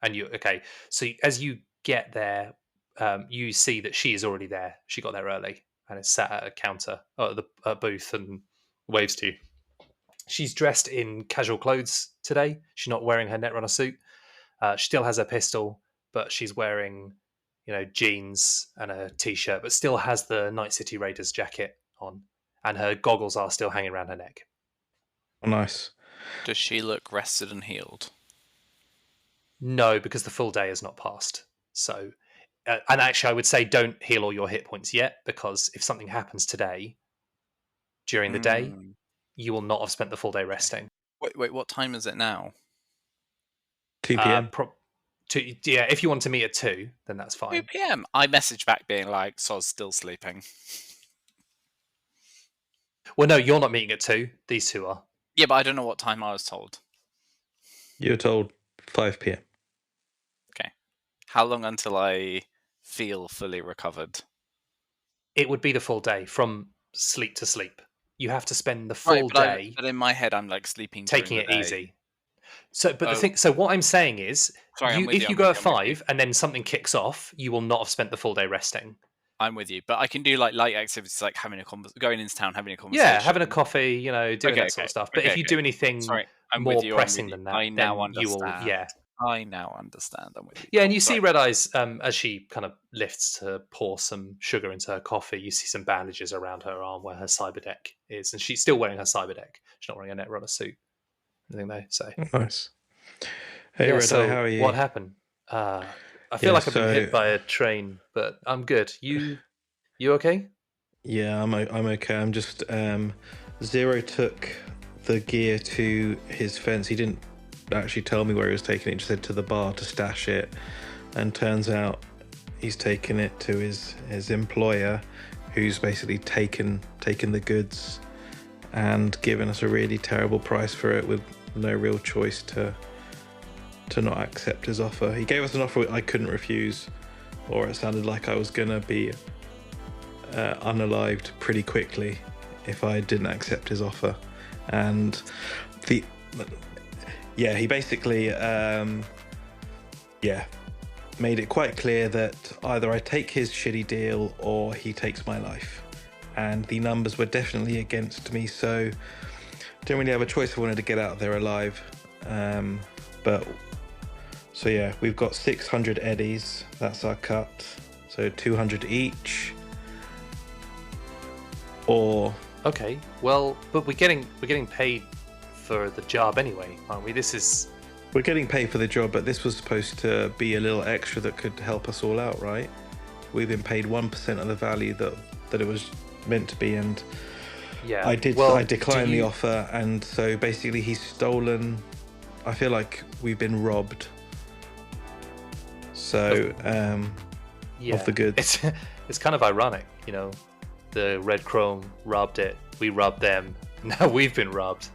And you okay? So as you get there, you see that she is already there. She got there early and is sat at a counter at the booth and waves to you. She's dressed in casual clothes today. She's not wearing her Netrunner suit. She still has her pistol, but she's wearing, jeans and a t-shirt, but still has the Night City Raiders jacket on, and her goggles are still hanging around her neck. Oh, nice. Does she look rested and healed? No, because the full day has not passed. So, and actually, I would say don't heal all your hit points yet, because if something happens today during the day, you will not have spent the full day resting. Wait, what time is it now? 2 p.m. Yeah, if you want to meet at 2, then that's 2 fine. p.m. I messaged back being like, "Soz still sleeping." Well, no, you're not meeting at 2. These two are. Yeah, but I don't know what time I was told. You were told 5 p.m. Okay. How long until I feel fully recovered? It would be the full day from sleep to sleep. You have to spend the full day. But in my head, I'm like sleeping, taking during it the day. easy. So, but the thing. So what I'm saying is, if you go at 5 and then something kicks off, you will not have spent the full day resting. I'm with you, but I can do like light activities, like having going into town, having a conversation. Yeah, having a coffee, doing that sort of stuff. But if you do anything more pressing than that, I now then you will. Yeah, I now understand. I'm with you. yeah, and you see Red Eyes as she kind of lifts to pour some sugar into her coffee. You see some bandages around her arm where her cyberdeck is, and she's still wearing her cyberdeck. She's not wearing a Netrunner suit. Anything though. So nice. Hey, Red Eye, how are you? What happened? I feel like I've been hit by a train, but I'm good. You okay? Yeah, I'm okay. I'm just Zero took the gear to his fence. He didn't actually tell me where he was taking it. He just said to the bar to stash it, and turns out he's taken it to his employer, who's basically taken the goods and given us a really terrible price for it with no real choice to not accept his offer. He gave us an offer I couldn't refuse, or it sounded like I was gonna be unalived pretty quickly if I didn't accept his offer. And he basically made it quite clear that either I take his shitty deal or he takes my life, and the numbers were definitely against me, so didn't really have a choice. I wanted to get out of there alive, but So yeah, we've got 600 eddies. That's our cut. So 200 each. Or Okay, well, but we're getting paid for the job anyway, aren't we? we're getting paid for the job, but this was supposed to be a little extra that could help us all out, right? We've been paid 1% of the value that it was meant to be, and yeah. I declined the offer, and so basically he's stolen. I feel like we've been robbed. So Yeah, of the goods. It's kind of ironic, you know. The Red Chrome robbed it. We robbed them. Now we've been robbed.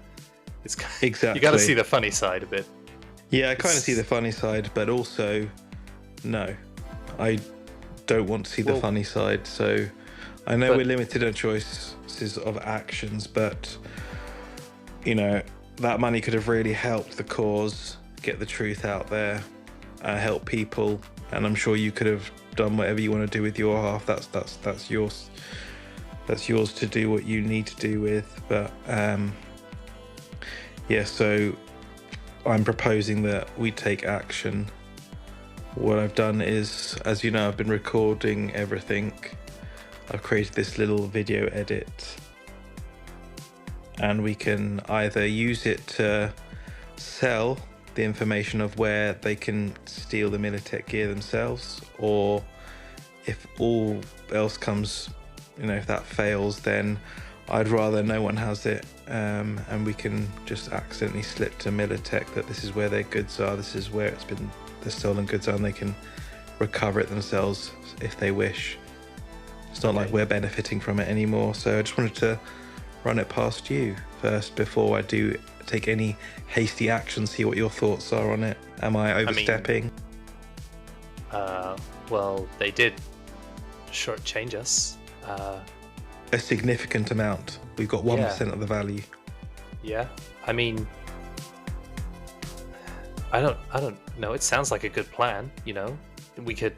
It's Exactly. You got to see the funny side a bit. Yeah, I kind of see the funny side, but also no, I don't want to see the funny side. So I know we're limited in choices of actions, but you know, that money could have really helped the cause, get the truth out there, help people, and I'm sure you could have done whatever you want to do with your half. That's yours. That's yours to do what you need to do with. But yeah, so I'm proposing that we take action. What I've done is, as you know, I've been recording everything. I've created this little video edit, and we can either use it to sell the information of where they can steal the Militech gear themselves, or if all else comes, you know, if that fails, then I'd rather no one has it, and we can just accidentally slip to Militech that this is where their goods are, this is where the stolen goods are, and they can recover it themselves if they wish. It's not like we're benefiting from it anymore. So I just wanted to run it past you first before I do take any hasty action, see what your thoughts are on it. Am I overstepping? Well, they did shortchange us. A significant amount. We've got 1% of the value. Yeah, I mean, I don't know. It sounds like a good plan. You know, we could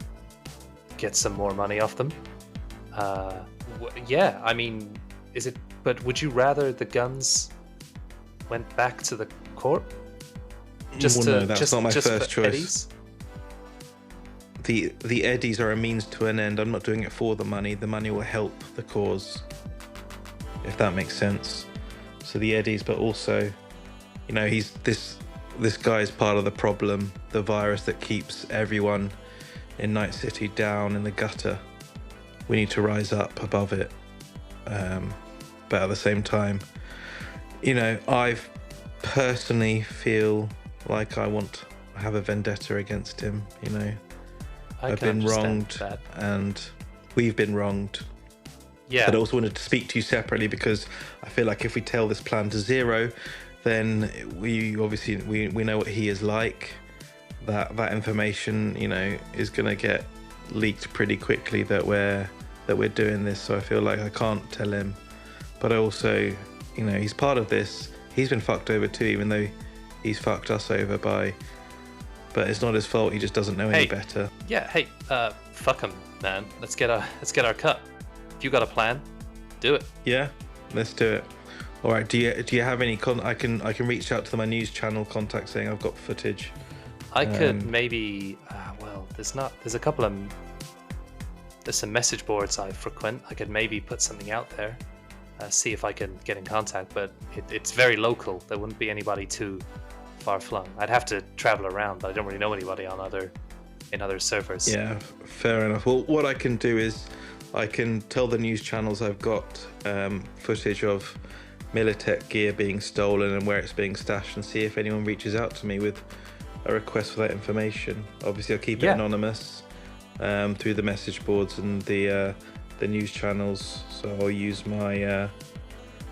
get some more money off them. Yeah, I mean, is it? But would you rather the guns went back to the corp? No, that's not my first choice. Eddies? The eddies are a means to an end. I'm not doing it for the money. The money will help the cause, if that makes sense. So the eddies, but also, you know, this guy is part of the problem, the virus that keeps everyone in Night City down in the gutter. We need to rise up above it. But at the same time, you know, I personally feel like I have a vendetta against him, you know. I've been wronged, and we've been wronged. Yeah. But I also wanted to speak to you separately because I feel like if we tell this plan to Zero, then we obviously know what he is like. That information, you know, is going to get leaked pretty quickly that we're doing this. So I feel like I can't tell him. But I also, you know, he's part of this. He's been fucked over too, even though he's fucked us over by. But it's not his fault. He just doesn't know any better. Yeah. Hey, fuck him, man. Let's get our cut. If you got a plan, do it. Yeah, let's do it. All right. Do you have any? I can reach out to my news channel contact saying I've got footage. I could maybe. Well, there's a couple of. There's some message boards I frequent. I could maybe put something out there, see if I can get in contact. But it's very local. There wouldn't be anybody too far flung. I'd have to travel around, but I don't really know anybody in other servers. Yeah, fair enough. Well, what I can do is I can tell the news channels I've got footage of Militech gear being stolen and where it's being stashed, and see if anyone reaches out to me with a request for that information. Obviously, I'll keep it anonymous through the message boards and the news channels. So I'll use I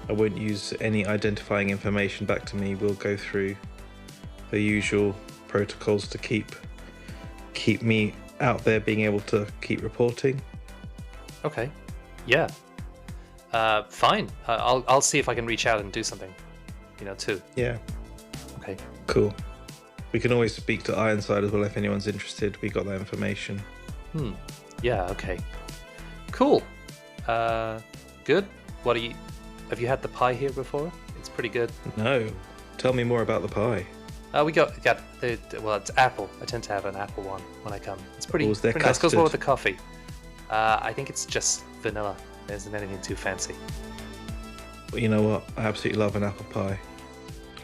won't use any identifying information back to me. We'll go through the usual protocols to keep me out there, being able to keep reporting. Okay. Yeah. Fine. I'll see if I can reach out and do something, you know, too. Yeah. Okay. Cool. We can always speak to Ironside as well if anyone's interested. We got that information. Yeah. Okay. Cool. Good. Have you had the pie here before? It's pretty good. No. Tell me more about the pie. We got well, it's apple. I tend to have an apple one when I come. It's pretty, Was there pretty nice. Goes well with the custard? coffee. I think it's just vanilla. There isn't anything too fancy. You know what? I absolutely love an apple pie.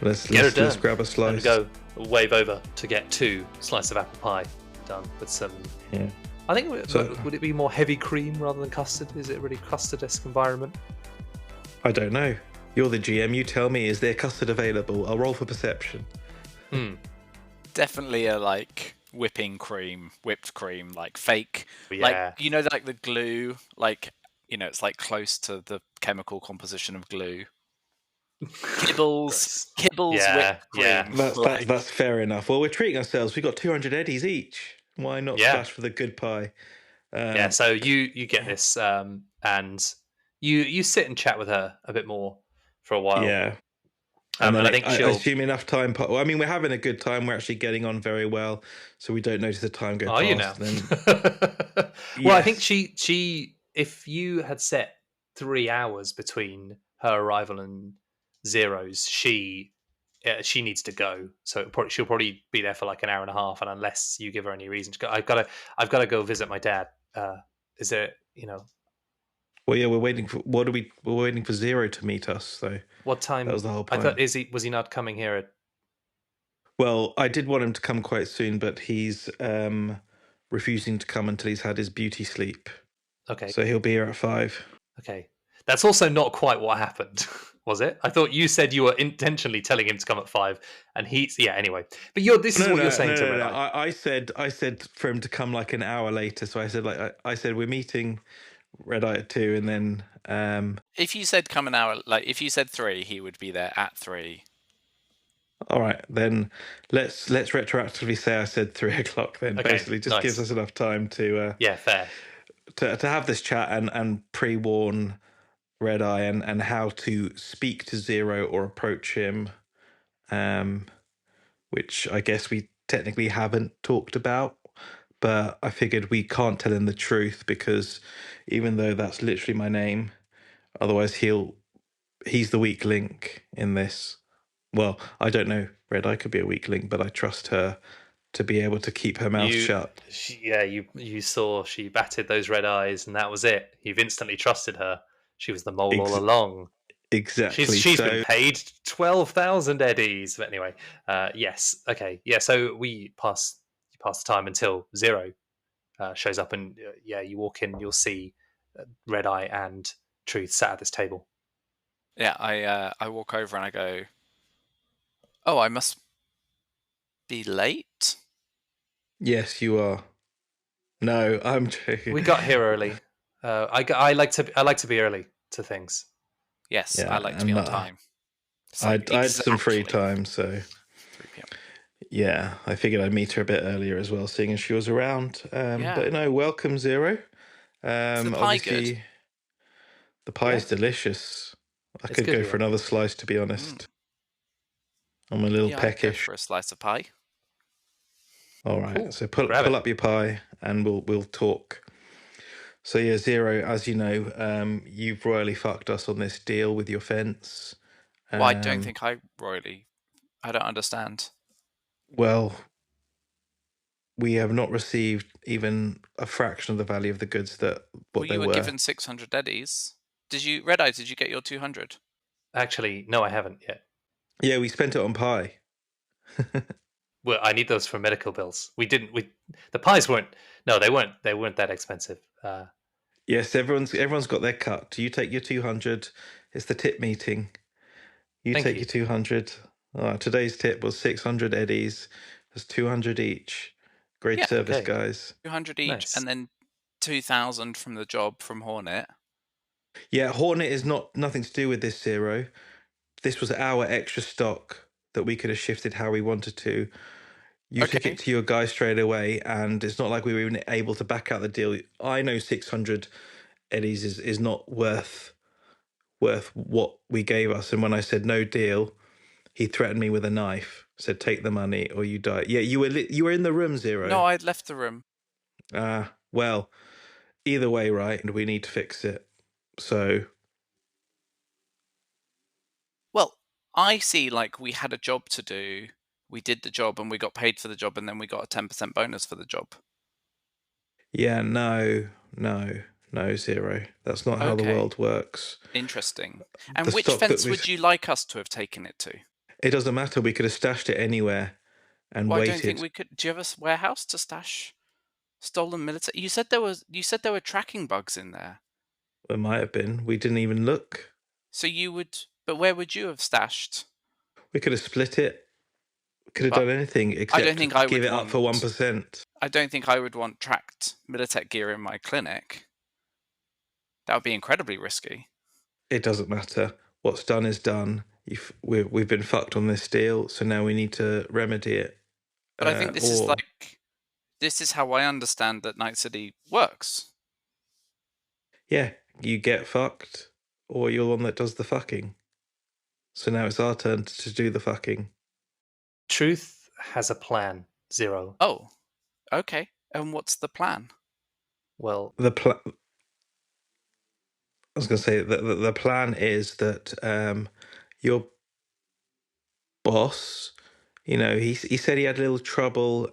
Let's Get it done. let's grab a And slice. go wave over to get 2 slices of apple pie done with some. Yeah. I think So- would it be more heavy cream rather than custard? Is it a really custard-esque environment? I don't know. You're the GM. You tell me. Is there custard available? I'll roll for perception. Definitely a like whipped cream, like fake, Yeah. like you know, like the glue, like you know, it's like close to the chemical composition of glue. Kibbles, Yeah, whipped cream. yeah. That's fair enough. Well, we're treating ourselves. We've got 200 eddies each. Why not Yeah. splash for the good pie? Yeah, so you get this, and you sit and chat with her a bit more for a while. Yeah. And then I think I she'll. assume enough time. Well, I mean, we're having a good time. We're actually getting on very well, so we don't notice the time go Are past. you now? Then, Well, I think Yes. she if you had set 3 hours between her arrival and Zero's, she needs to go. So she'll probably be there for like an hour and a half, and unless you give her any reason to go, I've got to go visit my dad. Is there, Well, yeah, we're waiting for. We're waiting for Zero to meet us. So what time? that was the whole I point. thought was he not coming here at? Well, I did want him to come quite soon, but he's refusing to come until he's had his beauty sleep. Okay. So he'll be here at 5. Okay. That's also not quite what happened, was it? I thought you said you were intentionally telling him to come at 5, and anyway. But this is what you're saying to Red Eye. I said for him to come like an hour later. So I said I said we're meeting Red Eye at 2, and then If you said come an hour, like if you said 3, he would be there at 3. all right, then let's retroactively say I said 3 o'clock. Then Okay, basically just gives nice. us enough time to Yeah, fair. to have this chat and pre-warn Red Eye and how to speak to Zero or approach him, which I guess we technically haven't talked about, but I figured we can't tell him the truth because even though that's literally my name, otherwise he's the weak link in this. Well, I don't know. Red Eye could be a weak link, but I trust her to be able to keep her mouth shut. You saw she batted those red eyes, and that was it. You've instantly trusted her. She was the mole all along. Exactly. She's been paid 12,000 eddies. But anyway, yes, okay, yeah. So you pass the time until Zero shows up, and you walk in. You'll see Red Eye and Truth sat at this table. Yeah, I walk over and I go, "Oh, I must be late." Yes, you are. No, I'm joking. We got here early. I like to be early to things. Yes, Yeah, I like to be on time. So I had some free exactly time, so 3 p.m. yeah, I figured I'd meet her a bit earlier as well, seeing as she was around. But no, welcome Zero. the pie Obviously, good? the pie is delicious. I It's could good, go for yeah. another slice, to be honest. I'm a little Yeah, I'd go peckish. for a slice of pie. All right, Cool. so pull Grab it. up your pie, and we'll talk. So yeah, Zero, as you know, you've royally fucked us on this deal with your fence. Well, I don't think I don't understand. Well, we have not received even a fraction of the value of the goods that Well, they you were were. given 600 eddies. Red Eye, did you get your 200? Actually, no, I haven't yet. Yeah, we spent it on pie. Well, I need those for medical bills. The pies weren't. No, they weren't. They weren't that expensive. Yes, everyone's got their cut. You take your 200. It's the tip meeting. You Thank take you. your 200. Today's tip was 600 eddies. That's 200 each. Great Yeah, service, okay. guys. 200 each, Nice. and then 2,000 from the job from Hornet. Yeah, Hornet is nothing to do with this Zero. This was our extra stock that we could have shifted how we wanted to. You took Okay. it to your guy straight away, and it's not like we were even able to back out the deal. I know 600 eddies is not worth what we gave us. And when I said no deal, he threatened me with a knife. Said take the money or you die. Yeah, you were in the room, Zero. No, I'd left the room. Well, either way, right? And we need to fix it. So Well, I see like we had a job to do we did the job and we got paid for the job, and then we got a 10% bonus for the job. Yeah, no, zero. That's not how the Okay, world works. interesting. The And which stock that fence we would you like us to have taken it to? it doesn't matter. We could have stashed it anywhere and Well, I don't think waited. we could. Do you have a warehouse to stash stolen military? You said there were tracking bugs in there. It might have been. We didn't even look. So you would, but where would you have stashed? We could have split it. Could have But done anything I don't except think I give would it up for want. 1%. I don't think I would want tracked Militech gear in my clinic. That would be incredibly risky. It doesn't matter. What's done is done. We've been fucked on this deal, so now we need to remedy it. But I think Or this is how I understand that Night City works. yeah, you get fucked, or you're the one that does the fucking. So now it's our turn to do the fucking. Truth has a plan, Zero. Oh, okay. And what's the plan? Well, I was going to say that the plan is that your boss, he said he had a little trouble.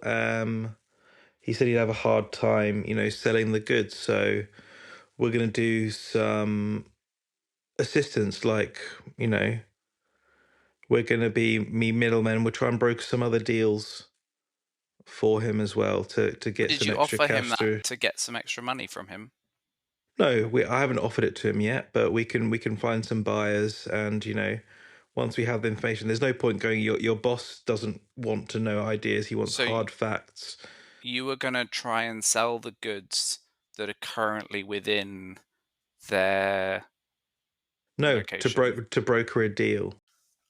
He said he'd have a hard time, selling the goods. So we're going to do some assistance, like, we're going to be middlemen. We'll try and broker some other deals for him as well to get Did some you extra offer him cash through. that to get some extra money from him? No, I haven't offered it to him yet, but we can find some buyers, and once we have the information, there's no point going. Your boss doesn't want to know ideas; he wants So hard facts. you were gonna try and sell the goods that are currently within their No, location. to broker a deal.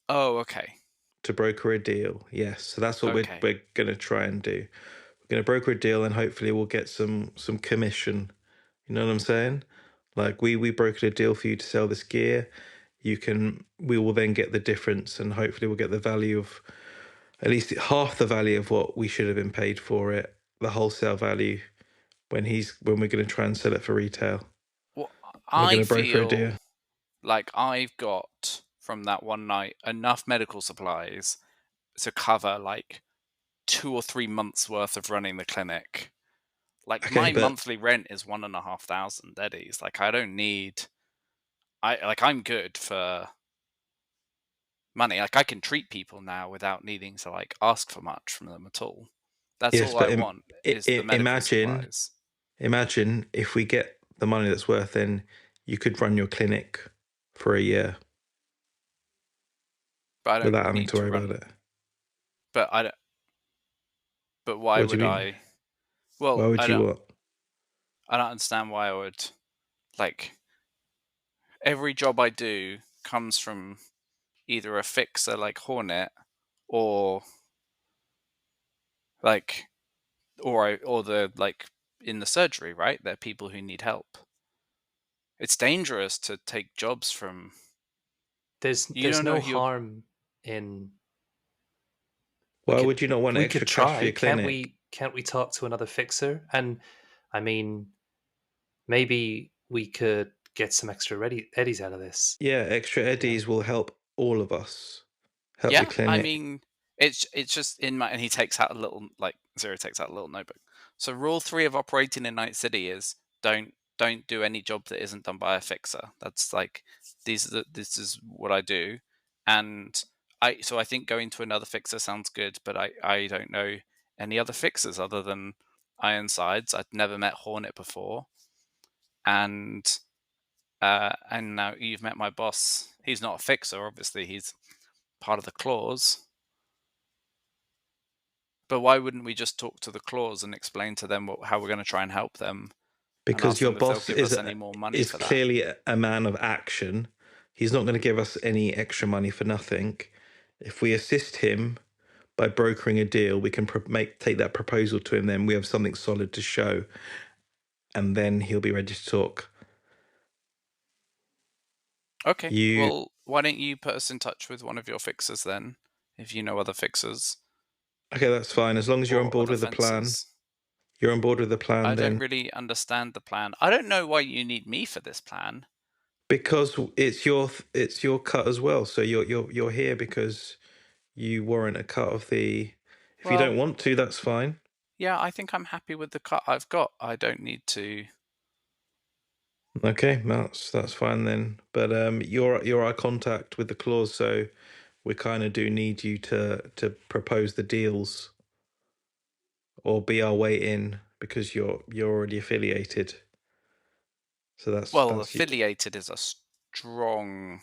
Oh, okay. To broker a deal, yes. So that's what Okay. we're gonna try and do. We're gonna broker a deal, and hopefully we'll get some commission. You know what I'm saying? Like we brokered a deal for you to sell this gear. We will then get the difference, and hopefully we'll get the value of at least half the value of what we should have been paid for it, the wholesale value, when we're going to try and sell it for retail. Well, We're I going to broker a deal. feel like I've got from that one night enough medical supplies to cover like 2 or 3 months worth of running the clinic. Like Okay, my but monthly rent is 1,500 eddies. Like I don't need. I'm good for money. Like I can treat people now without needing to like ask for much from them at all. That's yes, all I but want is the medical supplies. imagine if we get the money that's worth, then you could run your clinic for a year But I don't without having need to to worry run. about it. But I don't. But why What do would you mean? I? Well, Why would you what? I don't understand why I would. Like every job I do comes from either a fixer like Hornet or like or the like in the surgery, right? They're people who need help. It's dangerous to take jobs from. You there's don't know no who you're. harm in. We Why could would you not want we could extra cash for try. your clinic? Can't we talk to another fixer? And I mean, maybe we could get some extra eddies out of this. Yeah, extra You know, eddies will help all of us. Help your Yeah, I clinic. mean, it's just in my and he takes out a little like Zero takes out a little notebook. So rule 3 of operating in Night City is don't do any job that isn't done by a fixer. That's like this is what I do, and I think going to another fixer sounds good, but I don't know any other fixers other than Ironsides. I'd never met Hornet before, and now you've met my boss. He's not a fixer, obviously. He's part of the clause. But why wouldn't we just talk to the clause and explain to them how we're going to try and help them and Because ask your them if they'll boss give us any more money is for that? clearly a man of action. He's not going to give us any extra money for nothing. If we assist him by brokering a deal, we can take that proposal to him. Then we have something solid to show, and then he'll be ready to talk. Okay, well, why don't you put us in touch with one of your fixers then, if you know other fixers Okay, that's fine. As long as you're on or board other with the plan. fences. You're on board with the plan, I don't then. really understand the plan. I don't know why you need me for this plan. Because it's your cut as well. So you're here because you warrant a cut of the. If you don't Well, want to, that's fine. yeah, I think I'm happy with the cut I've got. I don't need to. Okay, that's fine then. But you're our contact with the clause, so we kind of do need you to propose the deals or be our way in because you're already affiliated. So Well, that's affiliated is a strong,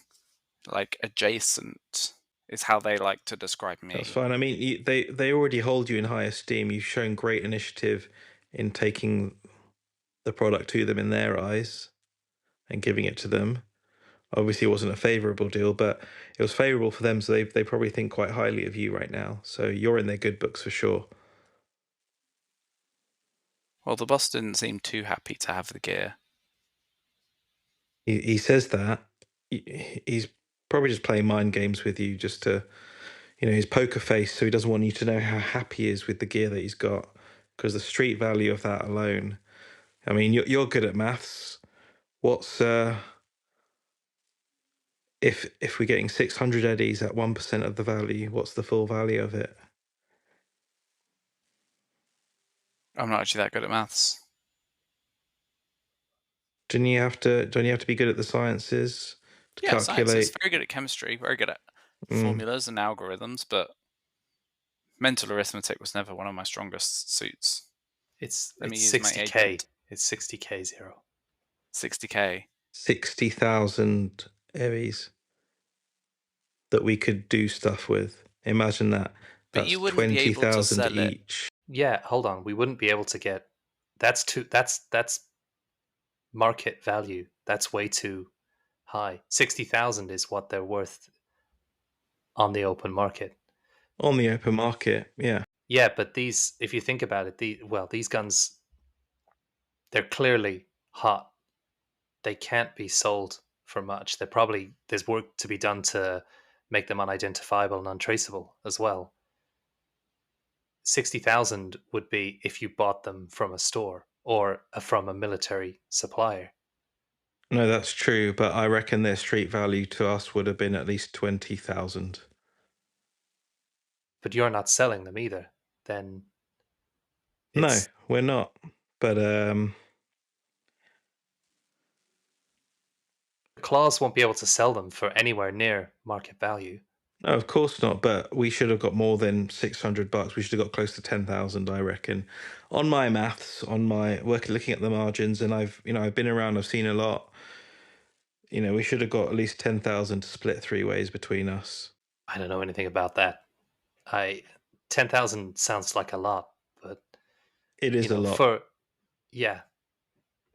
like, adjacent is how they like to describe that's me. fine. I mean, they already hold you in high esteem. You've shown great initiative in taking the product to them in their eyes and giving it to them. Obviously, it wasn't a favorable deal, but it was favorable for them, so they probably think quite highly of you right now. So you're in their good books for sure. Well, the boss didn't seem too happy to have the gear. He says that he's probably just playing mind games with you, just to, his poker face, so he doesn't want you to know how happy he is with the gear that he's got, because the street value of that alone. I mean, you're good at maths. What's if we're getting 600 eddies at 1% of the value? What's the full value of it? I'm not actually that good at maths. Don't you have to be good at the sciences to Yeah, sciences. calculate? Very good at chemistry. Very good at Mm. formulas and algorithms, but mental arithmetic was never one of my strongest suits. It's Let me it's use my 60k. agent. It's 60k zero. 60k. 60,000 Aries that we could do stuff with. Imagine that. But you That's wouldn't be able to 20,000 sell it. each. Yeah, hold on. We wouldn't be able to get. That's market value. That's way too high. 60,000 is what they're worth on the open market. On the open market. Yeah. Yeah, but these, if you think about it, these guns, they're clearly hot. They can't be sold for much. There's work to be done to make them unidentifiable and untraceable as well. 60,000 would be if you bought them from a store or from a military supplier. No, that's true, but I reckon their street value to us would have been at least 20,000. But you're not selling them either. Then No, it's we're not. But Claws won't be able to sell them for anywhere near market value. no, of course not. But we should have got more than $600. We should have got close to 10,000, I reckon. On my maths, on my work, looking at the margins, and I've been around, I've seen a lot. We should have got at least 10,000 to split three ways between us. I don't know anything about that. I 10,000 sounds like a lot, but It is a lot. for yeah,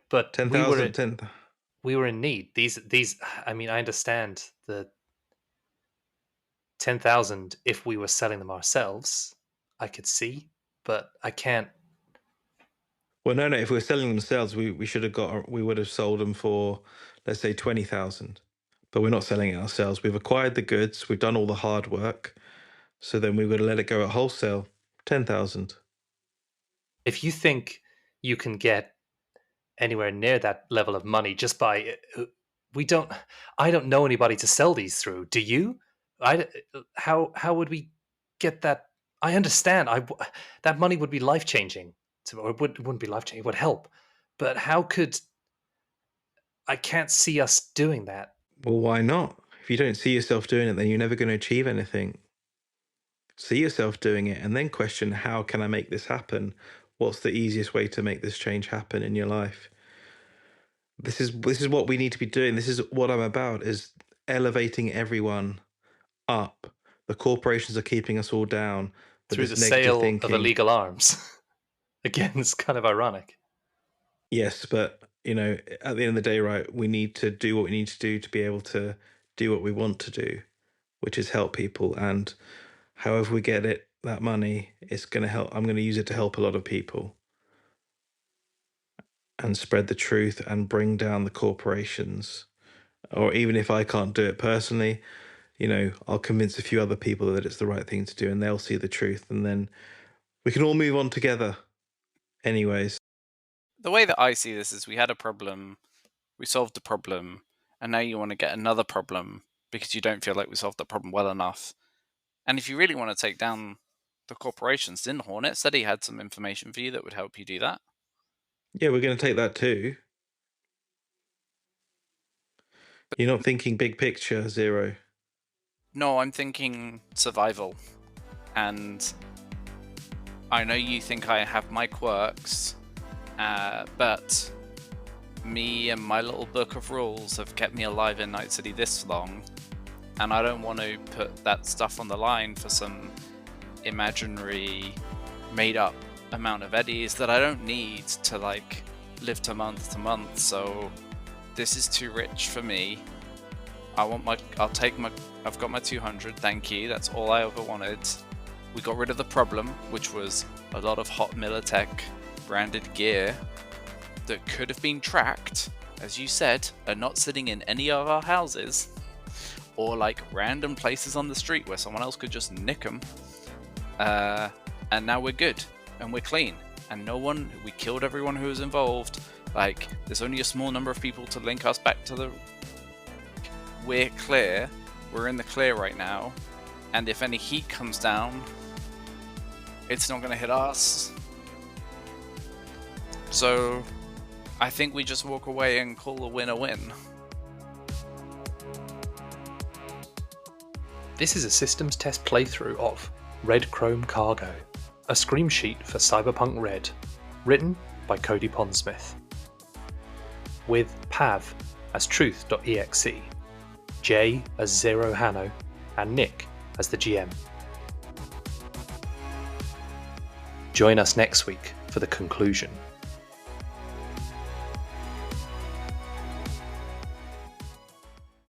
but 10,000, we were in need. These I mean, I understand the 10,000 if we were selling them ourselves, I could see, but I can't. Well, no. If we were selling themselves, we would have sold them for, let's say, 20,000. But we're not selling it ourselves. We've acquired the goods. We've done all the hard work. So then we would have let it go at wholesale, 10,000. If you think you can get anywhere near that level of money just by we don't I don't know anybody to sell these through. Do you? I how would we get that? I understand. That money would be life changing to, or it wouldn't be life changing. It would help, but how could I can't see us doing that. Well, why not? If you don't see yourself doing it, then you're never going to achieve anything. See yourself doing it and then question, how can I make this happen? What's the easiest way to make this change happen in your life? This is what we need to be doing. This is what I'm about, is elevating everyone up. The corporations are keeping us all down with Through the this negative sale of thinking. illegal arms. Again, it's kind of ironic. Yes, but at the end of the day, right, we need to do what we need to do to be able to do what we want to do, which is help people. And however we get that money, it's going to help. I'm going to use it to help a lot of people and spread the truth and bring down the corporations. Or even if I can't do it personally, I'll convince a few other people that it's the right thing to do, and they'll see the truth, and then we can all move on together. Anyways, The way that I see this is we had a problem, we solved the problem, and now you want to get another problem because you don't feel like we solved the problem well enough. And if you really want to take down the corporations, didn't Hornet said he had some information for you that would help you do that? Yeah, we're going to take that too. You're not thinking big picture, Zero. No, I'm thinking survival. And I know you think I have my quirks, but me and my little book of rules have kept me alive in Night City this long, and I don't want to put that stuff on the line for some imaginary, made-up amount of eddies that I don't need to, like, live to month, so this is too rich for me. I've got my 200, thank you, that's all I ever wanted. We got rid of the problem, which was a lot of hot Militech branded gear that could have been tracked, as you said, and not sitting in any of our houses, or like random places on the street where someone else could just nick them. And now we're good, and we're clean, and we killed everyone who was involved. Like, there's only a small number of people to link us back to the... We're clear. We're in the clear right now. And if any heat comes down, it's not going to hit us. So, I think we just walk away and call a win a win. This is a systems test playthrough of Red Chrome Cargo, a Screamsheet for Cyberpunk Red, written by Cody Pondsmith. With Pav as Truth.exe, Jay as Zero Hanno, and Nick as the GM. Join us next week for the conclusion.